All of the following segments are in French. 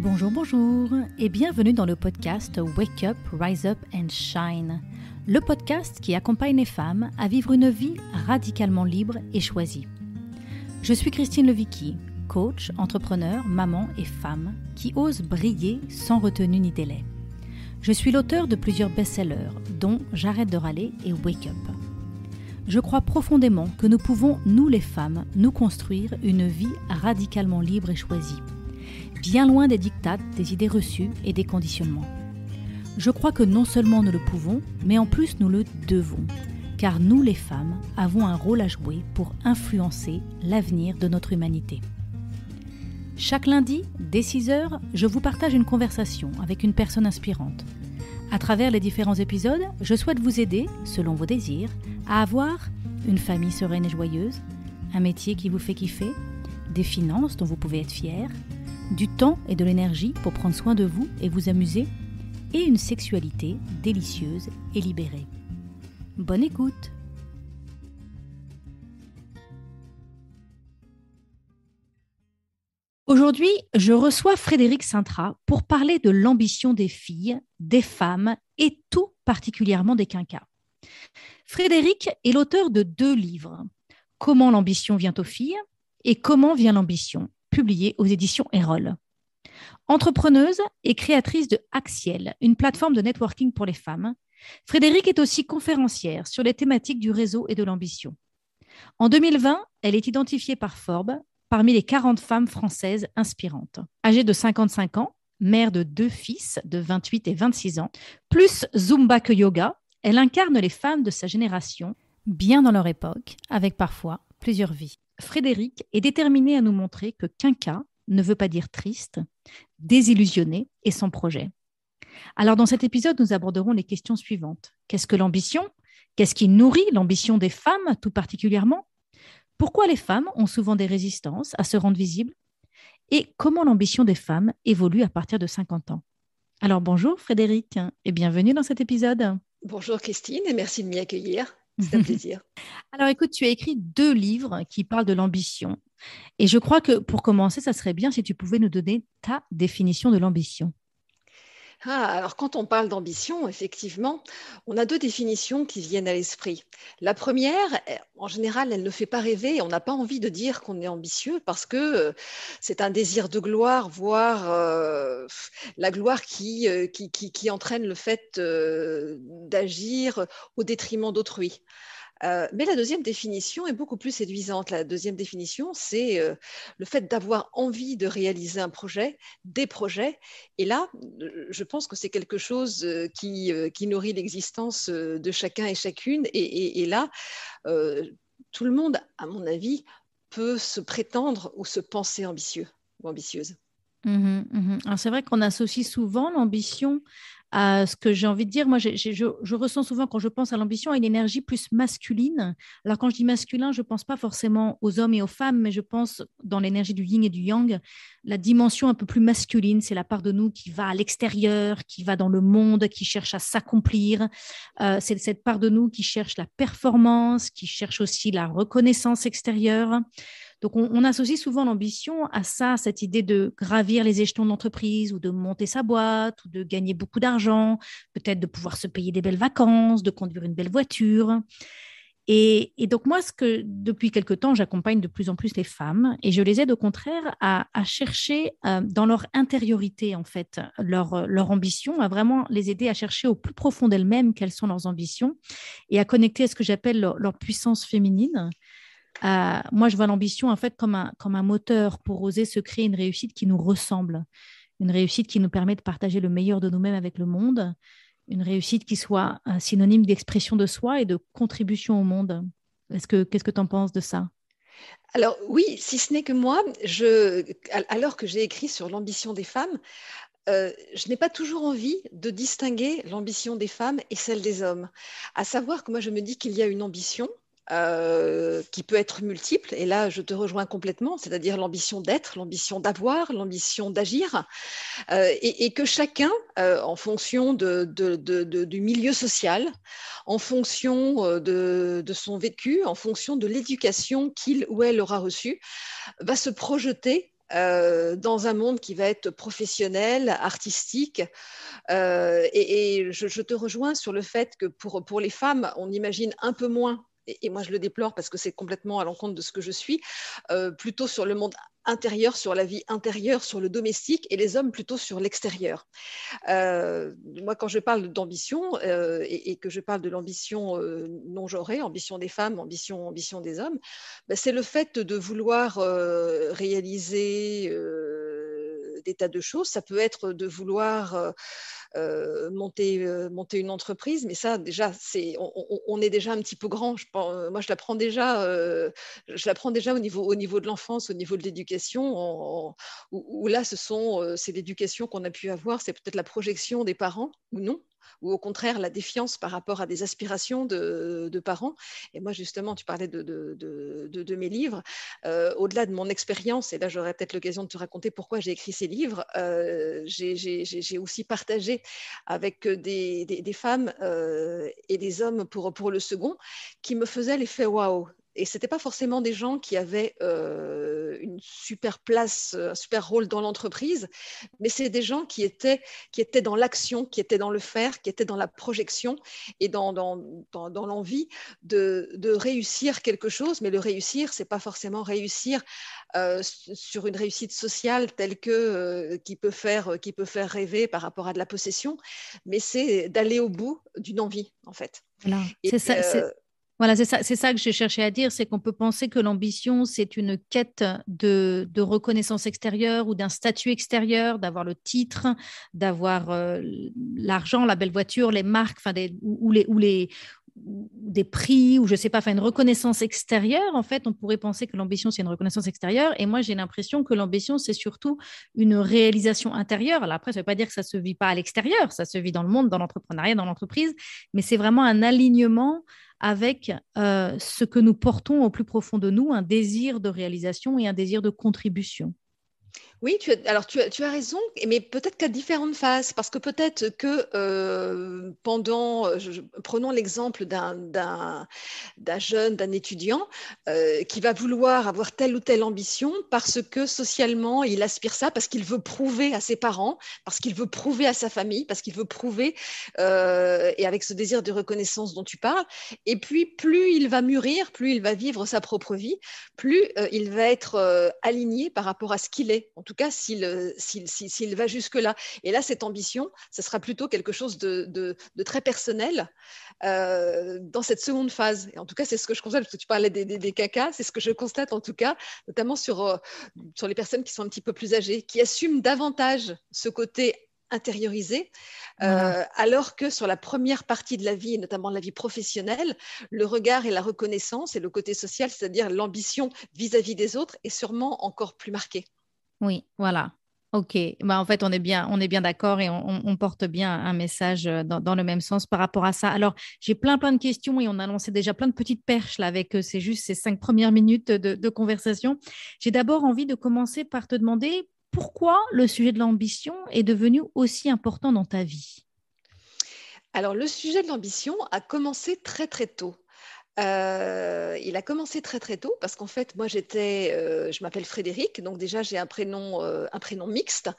Bonjour, bonjour et bienvenue dans le podcast Wake Up, Rise Up and Shine, le podcast qui accompagne les femmes à vivre une vie radicalement libre et choisie. Je suis Christine Levicki, coach, entrepreneur, maman et femme qui ose briller sans retenue ni délai. Je suis l'auteur de plusieurs best-sellers dont J'arrête de râler et Wake Up. Je crois profondément que nous pouvons, nous les femmes, nous construire une vie radicalement libre et choisie, bien loin des diktats, des idées reçues et des conditionnements. Je crois que non seulement nous le pouvons, mais en plus nous le devons, car nous les femmes avons un rôle à jouer pour influencer l'avenir de notre humanité. Chaque lundi, dès 6h, je vous partage une conversation avec une personne inspirante. À travers les différents épisodes, je souhaite vous aider, selon vos désirs, à avoir une famille sereine et joyeuse, un métier qui vous fait kiffer, des finances dont vous pouvez être fiers, du temps et de l'énergie pour prendre soin de vous et vous amuser, et une sexualité délicieuse et libérée. Bonne écoute! Aujourd'hui, je reçois Frédéric Sintra pour parler de l'ambition des filles, des femmes et tout particulièrement des quinquas. Frédéric est l'auteur de 2 livres, Comment l'ambition vient aux filles et Comment vient l'ambition, publié aux éditions Erol. Entrepreneuse et créatrice de Axiel, une plateforme de networking pour les femmes, Frédéric est aussi conférencière sur les thématiques du réseau et de l'ambition. En 2020, elle est identifiée par Forbes parmi les 40 femmes françaises inspirantes. Âgée de 55 ans, mère de 2 fils de 28 et 26 ans, plus Zumba que yoga, elle incarne les femmes de sa génération, bien dans leur époque, avec parfois plusieurs vies. Frédéric est déterminée à nous montrer que quinquas ne veut pas dire triste, désillusionné et sans projet. Alors dans cet épisode, nous aborderons les questions suivantes. Qu'est-ce que l'ambition ? Qu'est-ce qui nourrit l'ambition des femmes tout particulièrement ? Pourquoi les femmes ont souvent des résistances à se rendre visibles ? Et comment l'ambition des femmes évolue à partir de 50 ans ? Alors bonjour Frédéric et bienvenue dans cet épisode. Bonjour Christine et merci de m'y accueillir. C'est un plaisir. Alors écoute, tu as écrit 2 livres qui parlent de l'ambition. Et je crois que pour commencer, ça serait bien si tu pouvais nous donner ta définition de l'ambition. Alors quand on parle d'ambition, effectivement, on a 2 définitions qui viennent à l'esprit. La première, en général, elle ne fait pas rêver. On n'a pas envie de dire qu'on est ambitieux parce que c'est un désir de gloire, voire la gloire qui entraîne le fait d'agir au détriment d'autrui. Mais la deuxième définition est beaucoup plus séduisante. La deuxième définition, c'est le fait d'avoir envie de réaliser un projet, des projets. Et là, je pense que c'est quelque chose qui nourrit l'existence de chacun et chacune. Et là, tout le monde, à mon avis, peut se prétendre ou se penser ambitieux ou ambitieuse. Alors c'est vrai qu'on associe souvent l'ambition à ce que j'ai envie de dire. Moi, je ressens souvent quand je pense à l'ambition à une énergie plus masculine. Alors quand je dis masculin, je ne pense pas forcément aux hommes et aux femmes, mais je pense dans l'énergie du yin et du yang, la dimension un peu plus masculine, c'est la part de nous qui va à l'extérieur, qui va dans le monde, qui cherche à s'accomplir. C'est cette part de nous qui cherche la performance, qui cherche aussi la reconnaissance extérieure. Donc, on associe souvent l'ambition à ça, cette idée de gravir les échelons d'entreprise ou de monter sa boîte ou de gagner beaucoup d'argent, peut-être de pouvoir se payer des belles vacances, de conduire une belle voiture. Et donc, moi, depuis quelque temps, j'accompagne de plus en plus les femmes et je les aide au contraire à chercher dans leur intériorité, en fait, leur ambition, à vraiment les aider à chercher au plus profond d'elles-mêmes quelles sont leurs ambitions et à connecter à ce que j'appelle leur puissance féminine. Moi, je vois l'ambition en fait comme un moteur pour oser se créer une réussite qui nous ressemble, une réussite qui nous permet de partager le meilleur de nous-mêmes avec le monde, une réussite qui soit synonyme d'expression de soi et de contribution au monde. Qu'est-ce que tu en penses de ça ? Alors oui, si ce n'est que moi, alors que j'ai écrit sur l'ambition des femmes, je n'ai pas toujours envie de distinguer l'ambition des femmes et celle des hommes. À savoir que moi, je me dis qu'il y a une ambition qui peut être multiple, et là je te rejoins complètement, c'est-à-dire l'ambition d'être, l'ambition d'avoir, l'ambition d'agir, et que chacun, en fonction du milieu social, en fonction de son vécu, en fonction de l'éducation qu'il ou elle aura reçue, va se projeter dans un monde qui va être professionnel, artistique. Et je te rejoins sur le fait que pour les femmes, on imagine un peu moins, et moi je le déplore parce que c'est complètement à l'encontre de ce que je suis, plutôt sur le monde intérieur, sur la vie intérieure, sur le domestique, et les hommes plutôt sur l'extérieur. Moi, quand je parle d'ambition et que je parle de l'ambition non genrée, ambition des femmes, ambition des hommes, ben, c'est le fait de vouloir réaliser des tas de choses. Ça peut être de vouloir monter une entreprise, mais ça, déjà, on est déjà un petit peu grand. Moi, je l'apprends déjà au niveau de l'enfance, au niveau de l'éducation, où là, c'est l'éducation qu'on a pu avoir, c'est peut-être la projection des parents ou non, ou au contraire la défiance par rapport à des aspirations de parents. Et moi, justement, tu parlais de mes livres. Au-delà de mon expérience, et là, j'aurai peut-être l'occasion de te raconter pourquoi j'ai écrit ces livres, j'ai aussi partagé avec des femmes et des hommes pour le second, qui me faisaient l'effet waouh. Et ce n'étaient pas forcément des gens qui avaient une super place, un super rôle dans l'entreprise, mais c'est des gens qui étaient dans l'action, qui étaient dans le faire, qui étaient dans la projection et dans l'envie de réussir quelque chose. Mais le réussir, ce n'est pas forcément réussir sur une réussite sociale telle que qui peut faire rêver par rapport à de la possession, mais c'est d'aller au bout d'une envie, en fait. Voilà, Et, c'est ça. Voilà, c'est ça que j'ai cherché à dire, c'est qu'on peut penser que l'ambition, c'est une quête de reconnaissance extérieure ou d'un statut extérieur, d'avoir le titre, d'avoir l'argent, la belle voiture, les marques, enfin ou des prix, ou je sais pas, enfin une reconnaissance extérieure. En fait, on pourrait penser que l'ambition, c'est une reconnaissance extérieure. Et moi, j'ai l'impression que l'ambition, c'est surtout une réalisation intérieure. Alors après, ça ne veut pas dire que ça se vit pas à l'extérieur, ça se vit dans le monde, dans l'entrepreneuriat, dans l'entreprise, mais c'est vraiment un alignement avec ce que nous portons au plus profond de nous, un désir de réalisation et un désir de contribution. oui, tu as raison, mais peut-être qu'à différentes phases, parce que peut-être que prenons l'exemple d'un jeune, d'un étudiant qui va vouloir avoir telle ou telle ambition parce que socialement, il aspire ça, parce qu'il veut prouver à ses parents, parce qu'il veut prouver à sa famille, parce qu'il veut prouver, et avec ce désir de reconnaissance dont tu parles. Et puis, plus il va mûrir, plus il va vivre sa propre vie, plus il va être aligné par rapport à ce qu'il est. En tout cas, s'il va jusque-là. Et là, cette ambition, ce sera plutôt quelque chose de très personnel dans cette seconde phase. Et en tout cas, c'est ce que je constate, parce que tu parlais des cacas, c'est ce que je constate en tout cas, notamment sur les personnes qui sont un petit peu plus âgées, qui assument davantage ce côté intériorisé, Voilà. alors que sur la première partie de la vie, et notamment la vie professionnelle, le regard et la reconnaissance et le côté social, c'est-à-dire l'ambition vis-à-vis des autres, est sûrement encore plus marqué. Oui, voilà. OK. Bah, en fait, on est bien d'accord et on porte bien un message dans le même sens par rapport à ça. Alors, j'ai plein de questions et on a lancé déjà plein de petites perches là avec c'est juste ces 5 premières minutes de conversation. J'ai d'abord envie de commencer par te demander pourquoi le sujet de l'ambition est devenu aussi important dans ta vie. Alors, le sujet de l'ambition a commencé très très tôt. Il a commencé très très tôt parce qu'en fait, moi je m'appelle Frédéric, donc déjà j'ai un prénom mixte.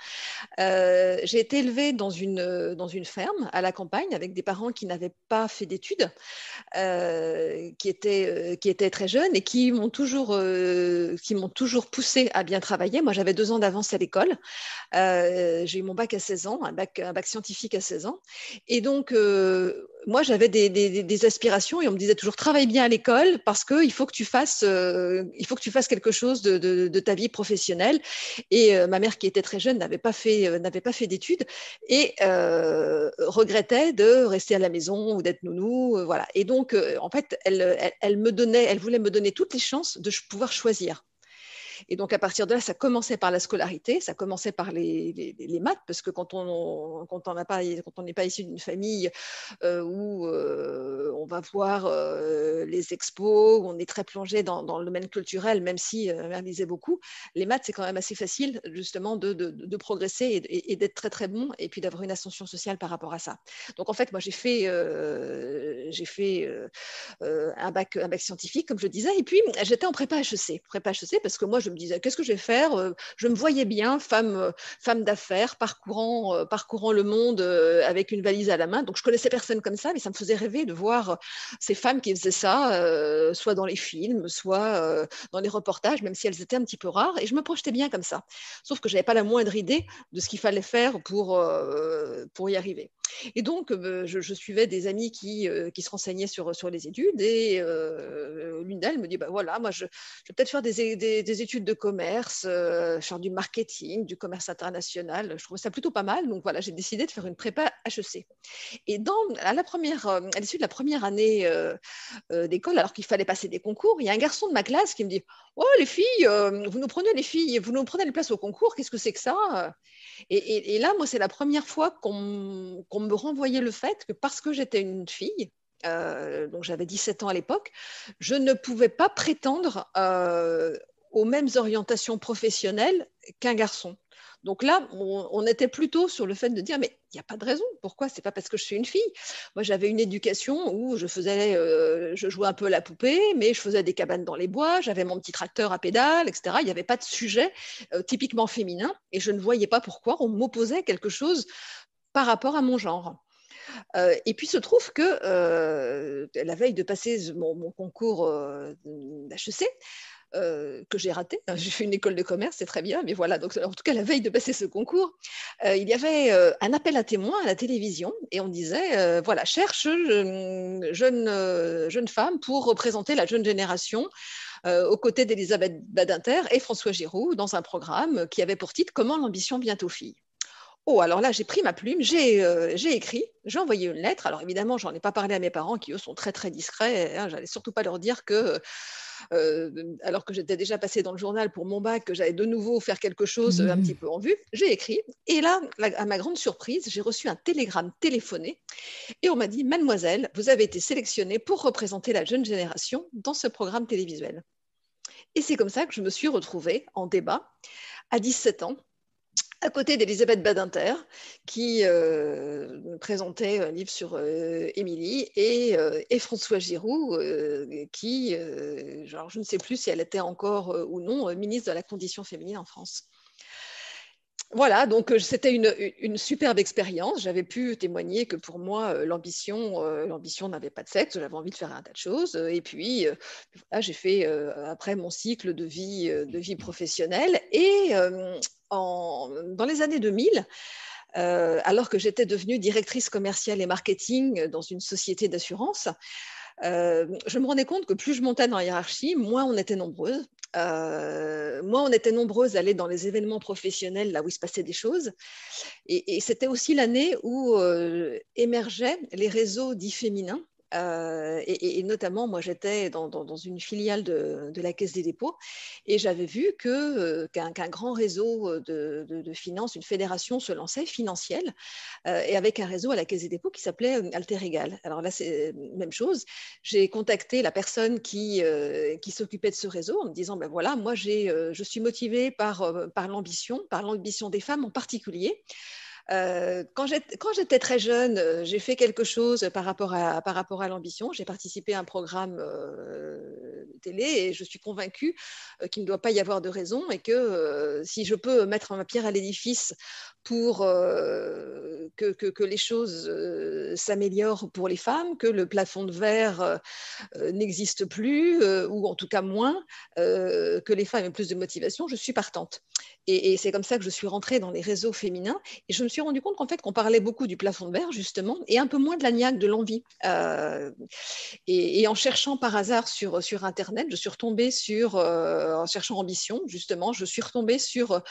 J'ai été élevée dans une ferme à la campagne avec des parents qui n'avaient pas fait d'études, qui étaient très jeunes et qui m'ont toujours poussée à bien travailler. Moi, j'avais 2 ans d'avance à l'école. J'ai eu mon bac à 16 ans, un bac scientifique à 16 ans. Et donc, moi, j'avais des aspirations et on me disait toujours travaille bien à l'école parce qu'il faut que tu fasses, quelque chose de ta vie professionnelle. Et ma mère, qui était très jeune, n'avait pas fait d'études et regrettait de rester à la maison ou d'être nounou, voilà. Et donc, en fait, elle voulait me donner toutes les chances de pouvoir choisir. Et donc, à partir de là, ça commençait par la scolarité, ça commençait par les maths, parce que quand on n'est pas issu d'une famille où on va voir les expos, où on est très plongé dans le domaine culturel, même si ma mère lisait beaucoup, les maths, c'est quand même assez facile, justement, de progresser et d'être très, très bon, et puis d'avoir une ascension sociale par rapport à ça. Donc, en fait, moi, j'ai fait un bac scientifique, comme je disais, et puis j'étais en prépa HEC parce que moi, je me disais, qu'est-ce que je vais faire? Je me voyais bien, femme d'affaires, parcourant le monde avec une valise à la main. Donc, je connaissais personne comme ça, mais ça me faisait rêver de voir ces femmes qui faisaient ça, soit dans les films, soit dans les reportages, même si elles étaient un petit peu rares. Et je me projetais bien comme ça. Sauf que je n'avais pas la moindre idée de ce qu'il fallait faire pour y arriver. Et donc, je suivais des amis qui se renseignaient sur les études et l'une d'elles me dit, bah voilà, moi, je vais peut-être faire des études de commerce, faire du marketing, du commerce international. Je trouvais ça plutôt pas mal. Donc, voilà, j'ai décidé de faire une prépa HEC. Et à l'issue de la première année d'école, alors qu'il fallait passer des concours, il y a un garçon de ma classe qui me dit, oh, les filles, vous nous prenez les places au concours, qu'est-ce que c'est que ça? Et là, moi, c'est la première fois qu'on me renvoyait le fait que parce que j'étais une fille, donc j'avais 17 ans à l'époque, je ne pouvais pas prétendre aux mêmes orientations professionnelles qu'un garçon. Donc là, on était plutôt sur le fait de dire, mais il n'y a pas de raison. Pourquoi? C'est pas parce que je suis une fille. Moi, j'avais une éducation où je jouais un peu à la poupée, mais je faisais des cabanes dans les bois, j'avais mon petit tracteur à pédales, etc. Il n'y avait pas de sujet typiquement féminin et je ne voyais pas pourquoi on m'opposait quelque chose par rapport à mon genre. Et puis, se trouve que la veille de passer mon concours d'HEC, que j'ai raté. J'ai fait une école de commerce, c'est très bien, mais voilà. Donc, en tout cas, la veille de passer ce concours, il y avait un appel à témoins à la télévision et on disait, voilà, cherche jeune femme pour représenter la jeune génération aux côtés d'Elisabeth Badinter et François Giroud dans un programme qui avait pour titre Comment l'ambition vient aux filles. Oh, alors là, j'ai pris ma plume, j'ai écrit, j'ai envoyé une lettre. Alors évidemment, j'en ai pas parlé à mes parents qui, eux, sont très, très discrets. Hein, j'allais surtout pas leur dire que, alors que j'étais déjà passée dans le journal pour mon bac, que j'allais de nouveau faire quelque chose un petit peu en vue. J'ai écrit. Et là, à ma grande surprise, j'ai reçu un télégramme téléphoné. Et on m'a dit, mademoiselle, vous avez été sélectionnée pour représenter la jeune génération dans ce programme télévisuel. Et c'est comme ça que je me suis retrouvée en débat à 17 ans, à côté d'Elisabeth Badinter, qui présentait un livre sur Émilie, et François Giroud, qui, genre, je ne sais plus si elle était encore ou non ministre de la Condition féminine en France. Voilà, donc c'était une superbe expérience. J'avais pu témoigner que pour moi, l'ambition n'avait pas de sexe. J'avais envie de faire un tas de choses. Et puis, là, j'ai fait après mon cycle de vie professionnelle. Et dans les années 2000, alors que j'étais devenue directrice commerciale et marketing dans une société d'assurance, je me rendais compte que plus je montais dans la hiérarchie, moins on était nombreuses. Moins on était nombreuses à aller dans les événements professionnels, là où il se passait des choses. Et c'était aussi l'année où émergeaient les réseaux dits féminins. Et notamment, moi, j'étais dans une filiale de la Caisse des dépôts et j'avais vu qu'un grand réseau de finances, une fédération se lançait, Financielle, et avec un réseau à la Caisse des dépôts qui s'appelait Alter Egal. Alors là, c'est la même chose. J'ai contacté la personne qui s'occupait de ce réseau en me disant, ben voilà, moi, je suis motivée par l'ambition des femmes en particulier. Quand j'étais très jeune, j'ai fait quelque chose par rapport à l'ambition. J'ai participé à un programme télé et je suis convaincue qu'il ne doit pas y avoir de raison et que si je peux mettre ma pierre à l'édifice pour que les choses s'améliorent pour les femmes, que le plafond de verre n'existe plus, ou en tout cas moins, que les femmes aient plus de motivation, je suis partante. Et c'est comme ça que je suis rentrée dans les réseaux féminins et je me suis rendu compte qu'en fait, qu'on parlait beaucoup du plafond de verre, justement, et un peu moins de la niaque, de l'envie. Et en cherchant par hasard sur Internet, je suis retombée en cherchant ambition, justement, je suis retombée sur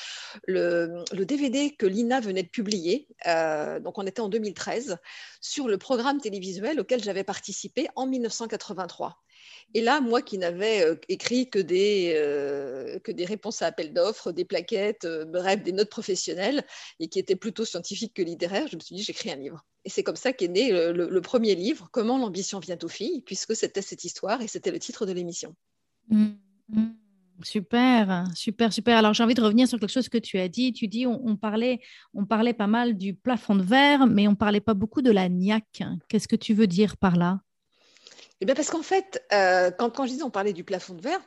le DVD que l'INA venait de publier, donc on était en 2013, sur le programme télévisuel auquel j'avais participé en 1983. Et là, moi qui n'avais écrit que des réponses à appel d'offres, des plaquettes, bref, des notes professionnelles, et qui étaient plutôt scientifiques que littéraires, je me suis dit, j'écris un livre. Et c'est comme ça qu'est né le premier livre, Comment l'ambition vient aux filles, puisque c'était cette histoire et c'était le titre de l'émission. Mmh. Super, super, super. Alors, j'ai envie de revenir sur quelque chose que tu as dit. Tu dis, on parlait pas mal du plafond de verre, mais on parlait pas beaucoup de la niaque. Qu'est-ce que tu veux dire par là? Eh bien, parce qu'en fait, quand je disais on parlait du plafond de verre,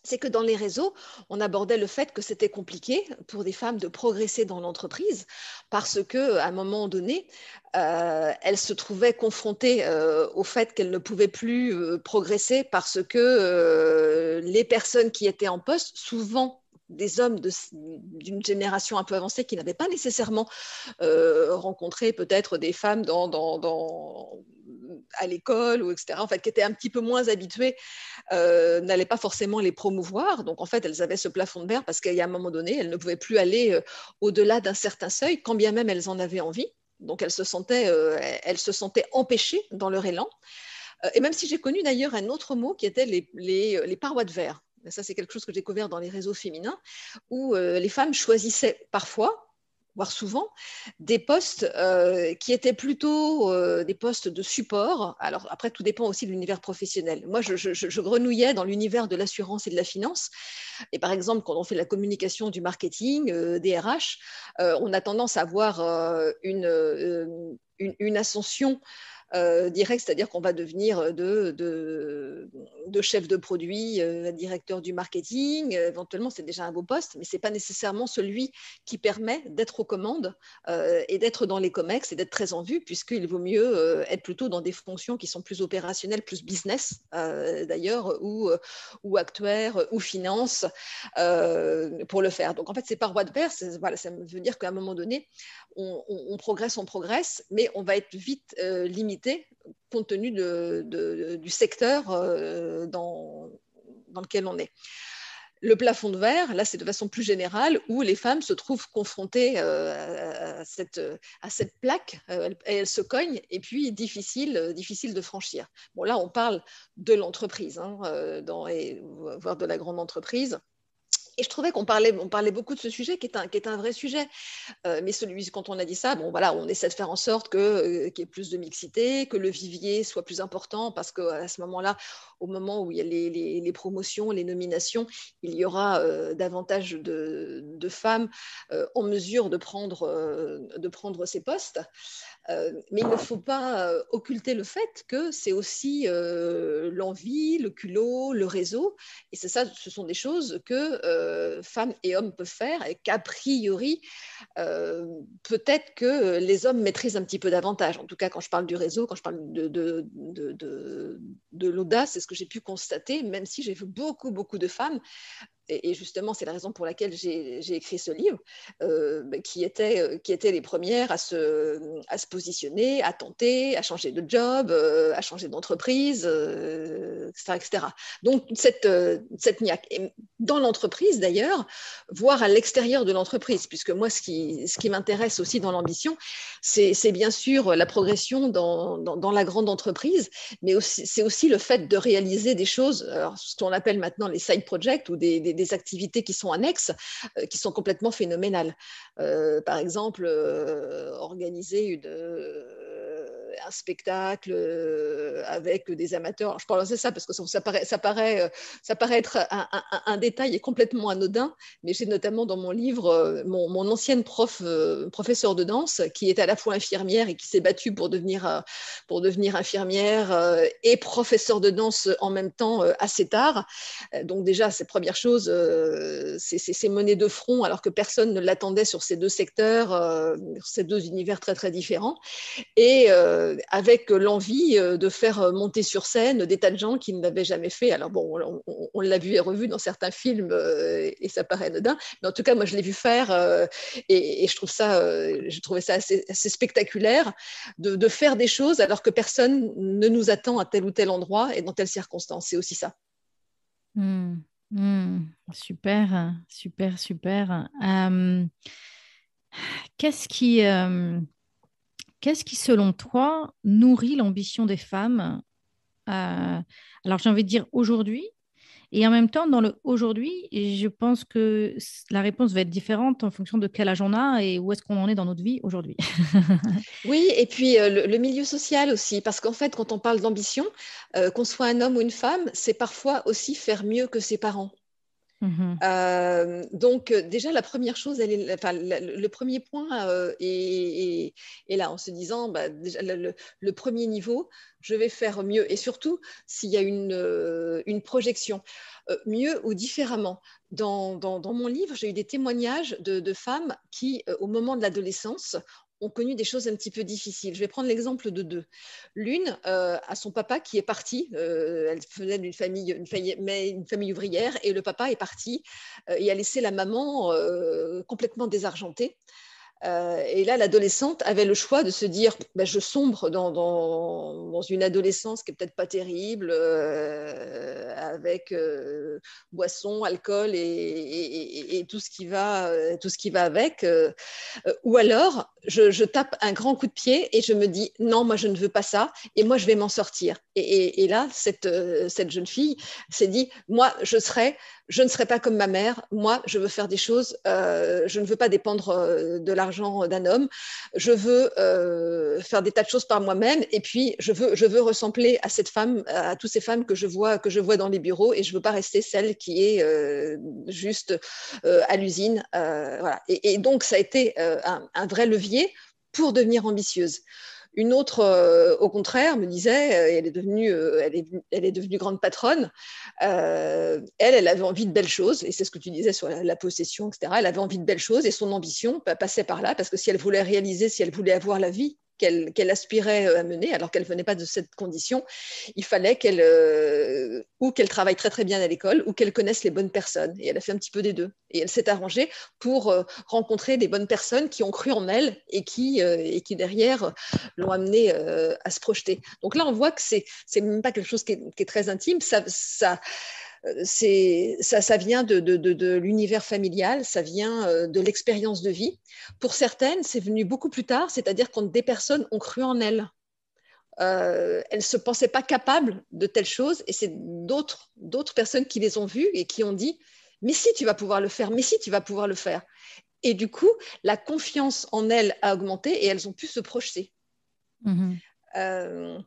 c'est que dans les réseaux, on abordait le fait que c'était compliqué pour des femmes de progresser dans l'entreprise parce qu'à un moment donné, elles se trouvaient confrontées au fait qu'elles ne pouvaient plus progresser parce que les personnes qui étaient en poste, souvent des hommes d'une génération un peu avancée qui n'avaient pas nécessairement rencontré peut-être des femmes à l'école, ou etc., en fait, qui étaient un petit peu moins habituées, n'allaient pas forcément les promouvoir. Donc, en fait, elles avaient ce plafond de verre parce qu'à un moment donné, elles ne pouvaient plus aller au-delà d'un certain seuil, quand bien même elles en avaient envie. Donc, elles se sentaient empêchées dans leur élan. Et même si j'ai connu d'ailleurs un autre mot qui était les parois de verre. Ça, c'est quelque chose que j'ai découvert dans les réseaux féminins, où les femmes choisissaient parfois, voire souvent, des postes qui étaient plutôt des postes de support. Alors après, tout dépend aussi de l'univers professionnel. Moi, je grenouillais dans l'univers de l'assurance et de la finance. Et par exemple, quand on fait la communication, du marketing, des RH, on a tendance à avoir une ascension direct, c'est-à-dire qu'on va devenir de chef de produit à directeur du marketing. Éventuellement, c'est déjà un beau poste, mais ce n'est pas nécessairement celui qui permet d'être aux commandes et d'être dans les COMEX et d'être très en vue, puisqu'il vaut mieux être plutôt dans des fonctions qui sont plus opérationnelles, plus business d'ailleurs, ou actuaires, ou finance, pour le faire. Donc en fait, ces parois de verre, voilà, ça veut dire qu'à un moment donné, on progresse, mais on va être vite limité compte tenu du secteur dans lequel on est. Le plafond de verre, là, c'est de façon plus générale où les femmes se trouvent confrontées à cette plaque et elles se cognent, et puis difficile de franchir. Bon, là, on parle de l'entreprise, voire de la grande entreprise. Et je trouvais qu'on parlait beaucoup de ce sujet qui est un vrai sujet. Mais quand on a dit ça, bon, voilà, on essaie de faire en sorte qu'il y ait plus de mixité, que le vivier soit plus important, parce qu'à ce moment-là, au moment où il y a les promotions, les nominations, il y aura davantage de femmes en mesure de prendre ces postes. Mais il ne faut pas occulter le fait que c'est aussi l'envie, le culot, le réseau. Et c'est ça, ce sont des choses que femmes et hommes peuvent faire, et qu'a priori, peut-être que les hommes maîtrisent un petit peu davantage. En tout cas, quand je parle du réseau, quand je parle de l'audace, c'est ce que j'ai pu constater, même si j'ai vu beaucoup, beaucoup de femmes. Et justement, c'est la raison pour laquelle j'ai écrit ce livre, qui étaient les premières à se positionner, à tenter, à changer de job, à changer d'entreprise, etc., etc. Donc, cette niaque. Et dans l'entreprise, d'ailleurs, voire à l'extérieur de l'entreprise, puisque moi, ce qui m'intéresse aussi dans l'ambition, c'est bien sûr la progression dans la grande entreprise, mais c'est aussi le fait de réaliser des choses, alors, ce qu'on appelle maintenant les side projects, ou des activités qui sont annexes, qui sont complètement phénoménales. Par exemple, organiser un spectacle avec des amateurs. Alors, je parle de ça parce que ça paraît être un détail et complètement anodin, mais j'ai notamment dans mon livre mon ancienne professeure de danse, qui est à la fois infirmière et qui s'est battue pour devenir infirmière et professeure de danse en même temps assez tard. Donc déjà, ces premières choses, c'est mené de front alors que personne ne l'attendait sur ces deux secteurs, ces deux univers très très différents. Et avec l'envie de faire monter sur scène des tas de gens qui ne l'avaient jamais fait. Alors bon, on l'a vu et revu dans certains films et ça paraît anodin, mais en tout cas, moi, je l'ai vu faire et je trouvais ça assez spectaculaire de faire des choses alors que personne ne nous attend à tel ou tel endroit et dans telles circonstances. C'est aussi ça. Super, super, super. Qu'est-ce qui, selon toi, nourrit l'ambition des femmes? Alors, j'ai envie de dire aujourd'hui, et en même temps, dans le aujourd'hui, je pense que la réponse va être différente en fonction de quel âge on a et où est-ce qu'on en est dans notre vie aujourd'hui. Oui, et puis le milieu social aussi, parce qu'en fait, quand on parle d'ambition, qu'on soit un homme ou une femme, c'est parfois aussi faire mieux que ses parents. Mhm. Donc, déjà, la première chose, le premier point est là, en se disant, bah, déjà, le premier niveau, je vais faire mieux. Et surtout, s'il y a une projection, mieux ou différemment. Dans mon livre, j'ai eu des témoignages de femmes qui, au moment de l'adolescence, ont connu des choses un petit peu difficiles. Je vais prendre l'exemple de deux. L'une a son papa qui est parti, elle venait d'une famille ouvrière, et le papa est parti et a laissé la maman complètement désargentée. Et là, l'adolescente avait le choix de se dire bah, je sombre dans une adolescence qui est peut-être pas terrible, avec boisson, alcool et tout ce qui va avec. Ou alors, je tape un grand coup de pied et je me dis non, moi je ne veux pas ça et moi je vais m'en sortir. Et là, cette jeune fille s'est dit moi je ne serai pas comme ma mère, moi je veux faire des choses, je ne veux pas dépendre de l'argent d'un homme, je veux faire des tas de choses par moi-même et puis je veux ressembler à cette femme, à toutes ces femmes que je vois dans les bureaux et je ne veux pas rester celle qui est juste à l'usine. Voilà. Et donc ça a été un vrai levier pour devenir ambitieuse. Une autre, au contraire, me disait, elle est devenue grande patronne. Elle avait envie de belles choses, et c'est ce que tu disais sur la possession, etc. Elle avait envie de belles choses, et son ambition passait par là, parce que si elle voulait réaliser, si elle voulait avoir la vie qu'elle aspirait à mener, alors qu'elle ne venait pas de cette condition, il fallait ou qu'elle travaille très très bien à l'école, ou qu'elle connaisse les bonnes personnes. Et elle a fait un petit peu des deux. Et elle s'est arrangée pour rencontrer des bonnes personnes qui ont cru en elle et qui derrière l'ont amenée à se projeter. Donc là, on voit que c'est même pas quelque chose qui est très intime. Ça vient de l'univers familial, ça vient de l'expérience de vie. Pour certaines, c'est venu beaucoup plus tard, c'est-à-dire quand des personnes ont cru en elles. Elles ne se pensaient pas capables de telles choses, et c'est d'autres personnes qui les ont vues et qui ont dit « mais si tu vas pouvoir le faire, mais si tu vas pouvoir le faire ». Et du coup, la confiance en elles a augmenté et elles ont pu se projeter. Mhm. Euh,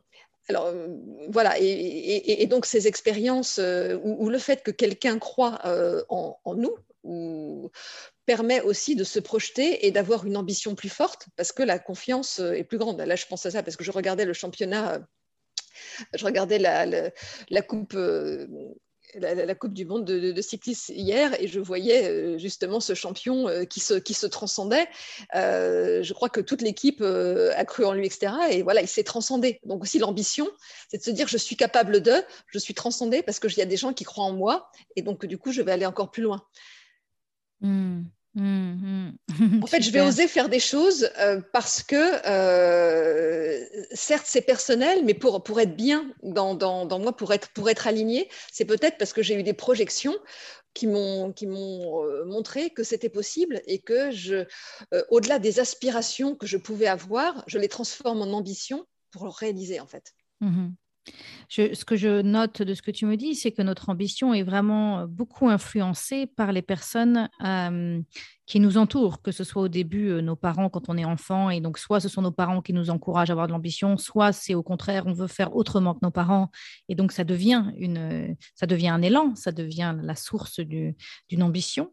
alors voilà, et donc ces expériences où le fait que quelqu'un croit en nous permet aussi de se projeter et d'avoir une ambition plus forte parce que la confiance est plus grande. Là, je pense à ça parce que je regardais le championnat, je regardais la coupe. La Coupe du Monde de cyclisme hier et je voyais justement ce champion qui se transcendait. Je crois que toute l'équipe a cru en lui, etc. Et voilà, il s'est transcendé. Donc aussi l'ambition, c'est de se dire je suis capable je suis transcendé parce qu'il y a des gens qui croient en moi et donc du coup je vais aller encore plus loin. Mhm. Mhm. En fait, je vais Super. oser faire des choses parce que, certes, c'est personnel, mais pour être bien dans moi, pour être aligné, c'est peut-être parce que j'ai eu des projections qui m'ont montré que c'était possible et que au-delà des aspirations que je pouvais avoir, je les transforme en ambition pour le réaliser, en fait. Mhm. Ce que je note de ce que tu me dis, c'est que notre ambition est vraiment beaucoup influencée par les personnes qui nous entourent, que ce soit au début nos parents quand on est enfant, et donc soit ce sont nos parents qui nous encouragent à avoir de l'ambition, soit c'est au contraire, on veut faire autrement que nos parents, et donc ça devient un élan, ça devient la source d'une ambition.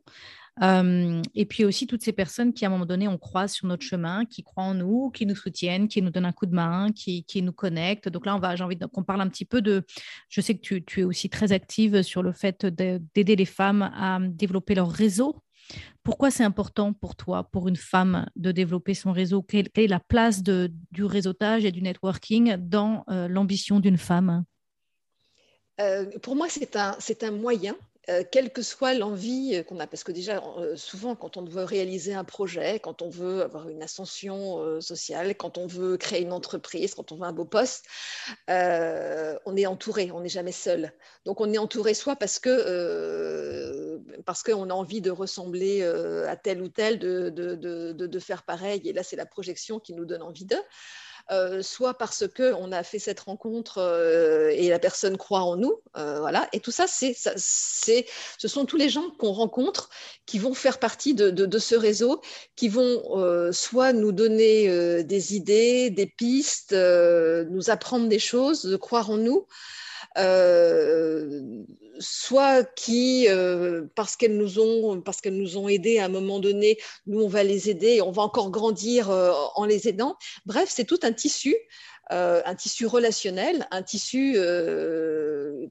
Et puis aussi toutes ces personnes qui, à un moment donné, on croise sur notre chemin, qui croient en nous, qui nous soutiennent, qui nous donnent un coup de main, qui nous connectent. Donc là, j'ai envie qu'on parle un petit peu de... Je sais que tu es aussi très active sur le fait d'aider les femmes à développer leur réseau. Pourquoi c'est important pour toi, pour une femme, de développer son réseau? Quelle est la place du réseautage et du networking dans l'ambition d'une femme? Pour moi, c'est un moyen, quelle que soit l'envie qu'on a. Parce que déjà, souvent, quand on veut réaliser un projet, quand on veut avoir une ascension sociale, quand on veut créer une entreprise, quand on veut un beau poste, on est entouré, on n'est jamais seul. Donc, on est entouré soit parce qu'on a envie de ressembler à tel ou tel, de faire pareil. Et là, c'est la projection qui nous donne envie d'eux. Soit parce qu'on a fait cette rencontre et la personne croit en nous. Voilà. Et tout ça, ce sont tous les gens qu'on rencontre qui vont faire partie de ce réseau, qui vont soit nous donner des idées, des pistes, nous apprendre des choses, de croire en nous. soit qui, parce qu'elles nous ont aidés à un moment donné, nous, on va les aider et on va encore grandir en les aidant. Bref, c'est tout un tissu relationnel, un tissu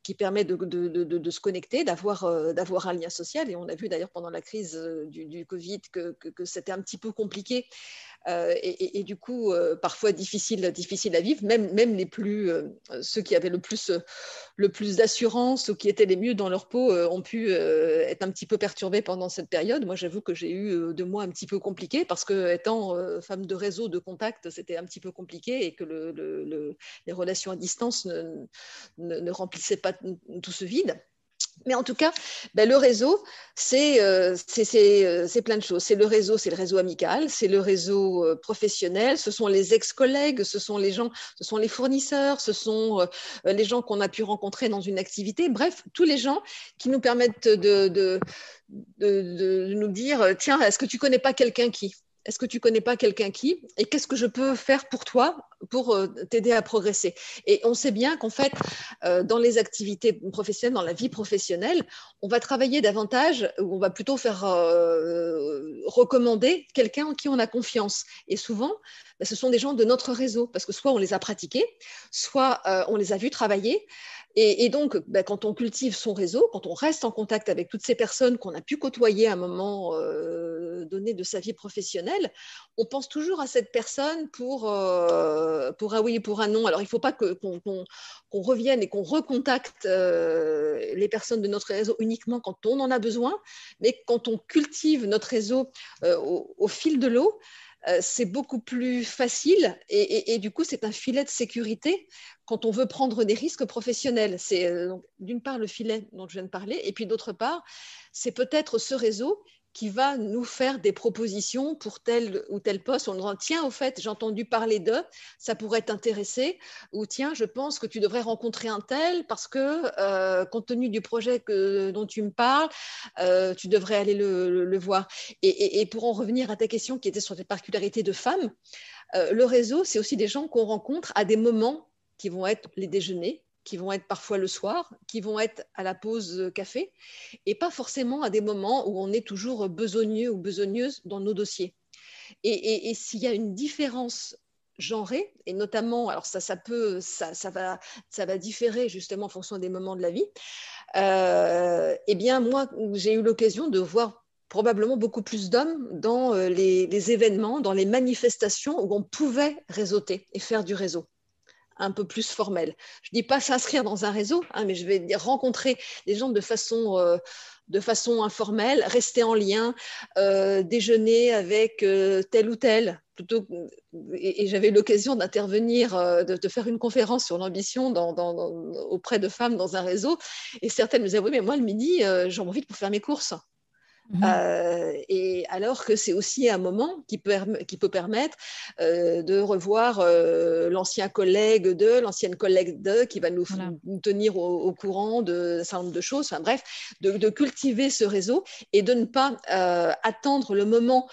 qui permet de se connecter, d'avoir un lien social. Et on a vu d'ailleurs pendant la crise du Covid que c'était un petit peu compliqué et du coup parfois difficile à vivre. Même ceux qui avaient le plus d'assurance ou qui étaient les mieux dans leur peau ont pu être un petit peu perturbés pendant cette période. Moi, j'avoue que j'ai eu 2 mois un petit peu compliqués parce que étant femme de réseau, de contact, c'était un petit peu compliqué et que les relations à distance ne remplissaient pas tout ce vide. Mais en tout cas, le réseau, c'est plein de choses. C'est le réseau amical, c'est le réseau professionnel, ce sont les ex-collègues, ce sont les fournisseurs, ce sont les gens qu'on a pu rencontrer dans une activité. Bref, tous les gens qui nous permettent de nous dire, tiens, est-ce que tu connais pas quelqu'un qui ? Est-ce que tu connais pas quelqu'un qui ? Et qu'est-ce que je peux faire pour toi pour t'aider à progresser ? Et on sait bien qu'en fait, dans les activités professionnelles, dans la vie professionnelle, on va travailler davantage, ou on va plutôt faire recommander quelqu'un en qui on a confiance. Et souvent, ce sont des gens de notre réseau, parce que soit on les a pratiqués, soit on les a vus travailler. Et donc, quand on cultive son réseau, quand on reste en contact avec toutes ces personnes qu'on a pu côtoyer à un moment donné de sa vie professionnelle, on pense toujours à cette personne pour un oui et pour un non. Alors, il ne faut pas qu'on revienne et qu'on recontacte les personnes de notre réseau uniquement quand on en a besoin, mais quand on cultive notre réseau au fil de l'eau, c'est beaucoup plus facile et du coup, c'est un filet de sécurité quand on veut prendre des risques professionnels. C'est d'une part le filet dont je viens de parler et puis d'autre part, c'est peut-être ce réseau qui va nous faire des propositions pour tel ou tel poste. On nous dit, tiens, au fait, j'ai entendu parler d'eux, ça pourrait t'intéresser, ou tiens, je pense que tu devrais rencontrer un tel parce que, compte tenu du projet dont tu me parles, tu devrais aller le voir. Et pour en revenir à ta question qui était sur les particularités de femmes, le réseau, c'est aussi des gens qu'on rencontre à des moments qui vont être les déjeuners, qui vont être parfois le soir, qui vont être à la pause café, et pas forcément à des moments où on est toujours besogneux ou besogneuse dans nos dossiers. Et s'il y a une différence genrée, et notamment, alors ça va différer justement en fonction des moments de la vie, eh bien moi, j'ai eu l'occasion de voir probablement beaucoup plus d'hommes dans les événements, dans les manifestations où on pouvait réseauter et faire du réseau un peu plus formel. Je ne dis pas s'inscrire dans un réseau, mais je vais dire rencontrer les gens de façon informelle, rester en lien, déjeuner avec tel ou tel. Et j'avais eu l'occasion d'intervenir, de faire une conférence sur l'ambition auprès de femmes dans un réseau. Et certaines me disaient, oui, mais moi, le midi, j'en profite pour faire mes courses. Et alors que c'est aussi un moment qui peut permettre de revoir l'ancien collègue l'ancienne collègue qui va nous tenir au courant de un certain nombre de choses. Enfin bref, de cultiver ce réseau et de ne pas attendre le moment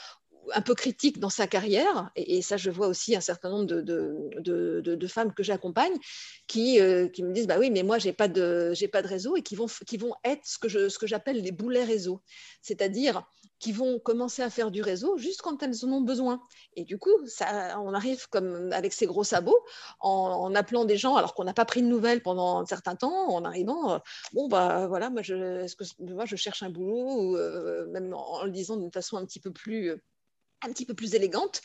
un peu critique dans sa carrière, et ça je vois aussi un certain nombre de femmes que j'accompagne qui me disent bah oui mais moi j'ai pas de réseau, et qui vont être ce que j'appelle les boulets réseau, c'est-à-dire qui vont commencer à faire du réseau juste quand elles en ont besoin. Et du coup, on arrive comme avec ses gros sabots en appelant des gens alors qu'on n'a pas pris de nouvelles pendant un certain temps, en arrivant, bon, bah voilà, moi je cherche un boulot, ou même en le disant d'une façon un petit peu plus élégante,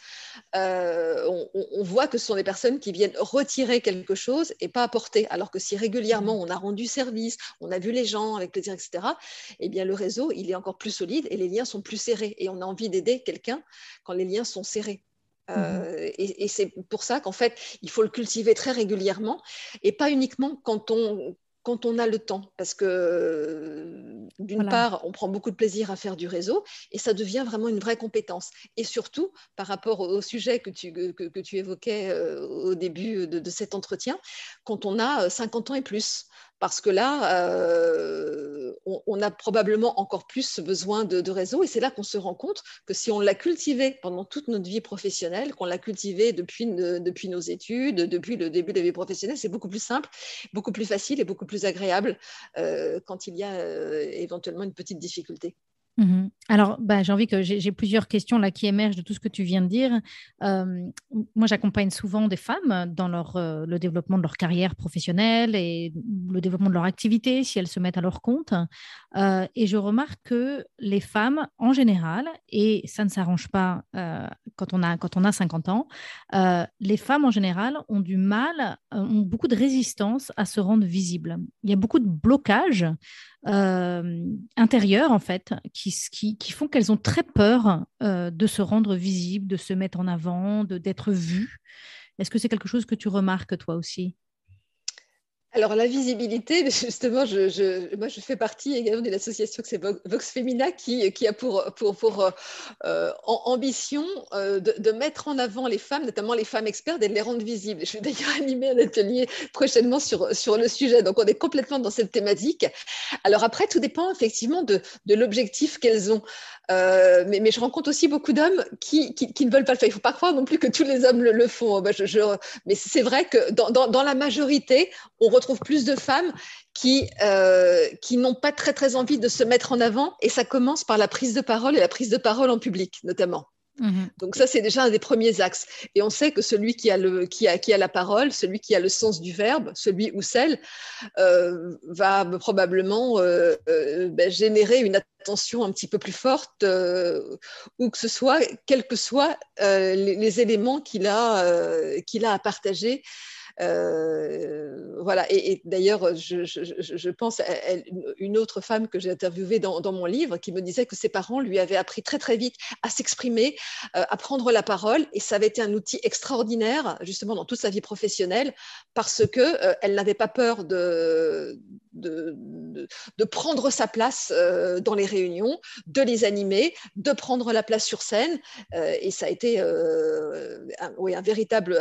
on voit que ce sont des personnes qui viennent retirer quelque chose et pas apporter. Alors que si régulièrement on a rendu service, on a vu les gens avec plaisir, etc., eh bien le réseau, il est encore plus solide et les liens sont plus serrés. Et on a envie d'aider quelqu'un quand les liens sont serrés. Et c'est pour ça qu'en fait, il faut le cultiver très régulièrement et pas uniquement quand on a le temps, parce que d'une part, on prend beaucoup de plaisir à faire du réseau et ça devient vraiment une vraie compétence. Et surtout, par rapport au sujet que tu évoquais au début de cet entretien, quand on a 50 ans et plus. parce que là, on a probablement encore plus besoin de réseau. Et c'est là qu'on se rend compte que si on l'a cultivé pendant toute notre vie professionnelle, qu'on l'a cultivé depuis nos études, depuis le début de la vie professionnelle, c'est beaucoup plus simple, beaucoup plus facile et beaucoup plus agréable quand il y a éventuellement une petite difficulté. Alors, j'ai envie que j'ai plusieurs questions là qui émergent de tout ce que tu viens de dire. Euh, Moi, j'accompagne souvent des femmes dans le développement de leur carrière professionnelle et le développement de leur activité si elles se mettent à leur compte. Et je remarque que les femmes, en général, et ça ne s'arrange pas quand on a 50 ans, les femmes, en général, ont du mal, ont beaucoup de résistance à se rendre visibles. Il y a beaucoup de blocages intérieures, en fait, qui font qu'elles ont très peur de se rendre visibles, de se mettre en avant, d'être vues. Est-ce que c'est quelque chose que tu remarques toi aussi? Alors, la visibilité, justement, moi, je fais partie également de l'association que c'est Vox Femina qui a pour ambition de mettre en avant les femmes, notamment les femmes expertes, et de les rendre visibles. Je vais d'ailleurs animer un atelier prochainement sur le sujet. Donc, on est complètement dans cette thématique. Alors après, tout dépend effectivement de l'objectif qu'elles ont. Mais je rencontre aussi beaucoup d'hommes qui ne veulent pas le faire. Il ne faut pas croire non plus que tous les hommes le font. Mais c'est vrai que dans la majorité, on retrouve plus de femmes qui n'ont pas très, très envie de se mettre en avant. Et ça commence par la prise de parole et la prise de parole en public, notamment. Donc ça, c'est déjà un des premiers axes. Et on sait que celui qui a la parole, celui qui a le sens du verbe, celui ou celle, va probablement générer une attention un petit peu plus forte, où que ce soit, quels que soient les éléments qu'il a à partager. Voilà. Et d'ailleurs, je pense à une autre femme que j'ai interviewée dans mon livre qui me disait que ses parents lui avaient appris très très vite à s'exprimer, à prendre la parole, et ça avait été un outil extraordinaire justement dans toute sa vie professionnelle parce que elle n'avait pas peur de prendre sa place dans les réunions, de les animer, de prendre la place sur scène, et ça a été un véritable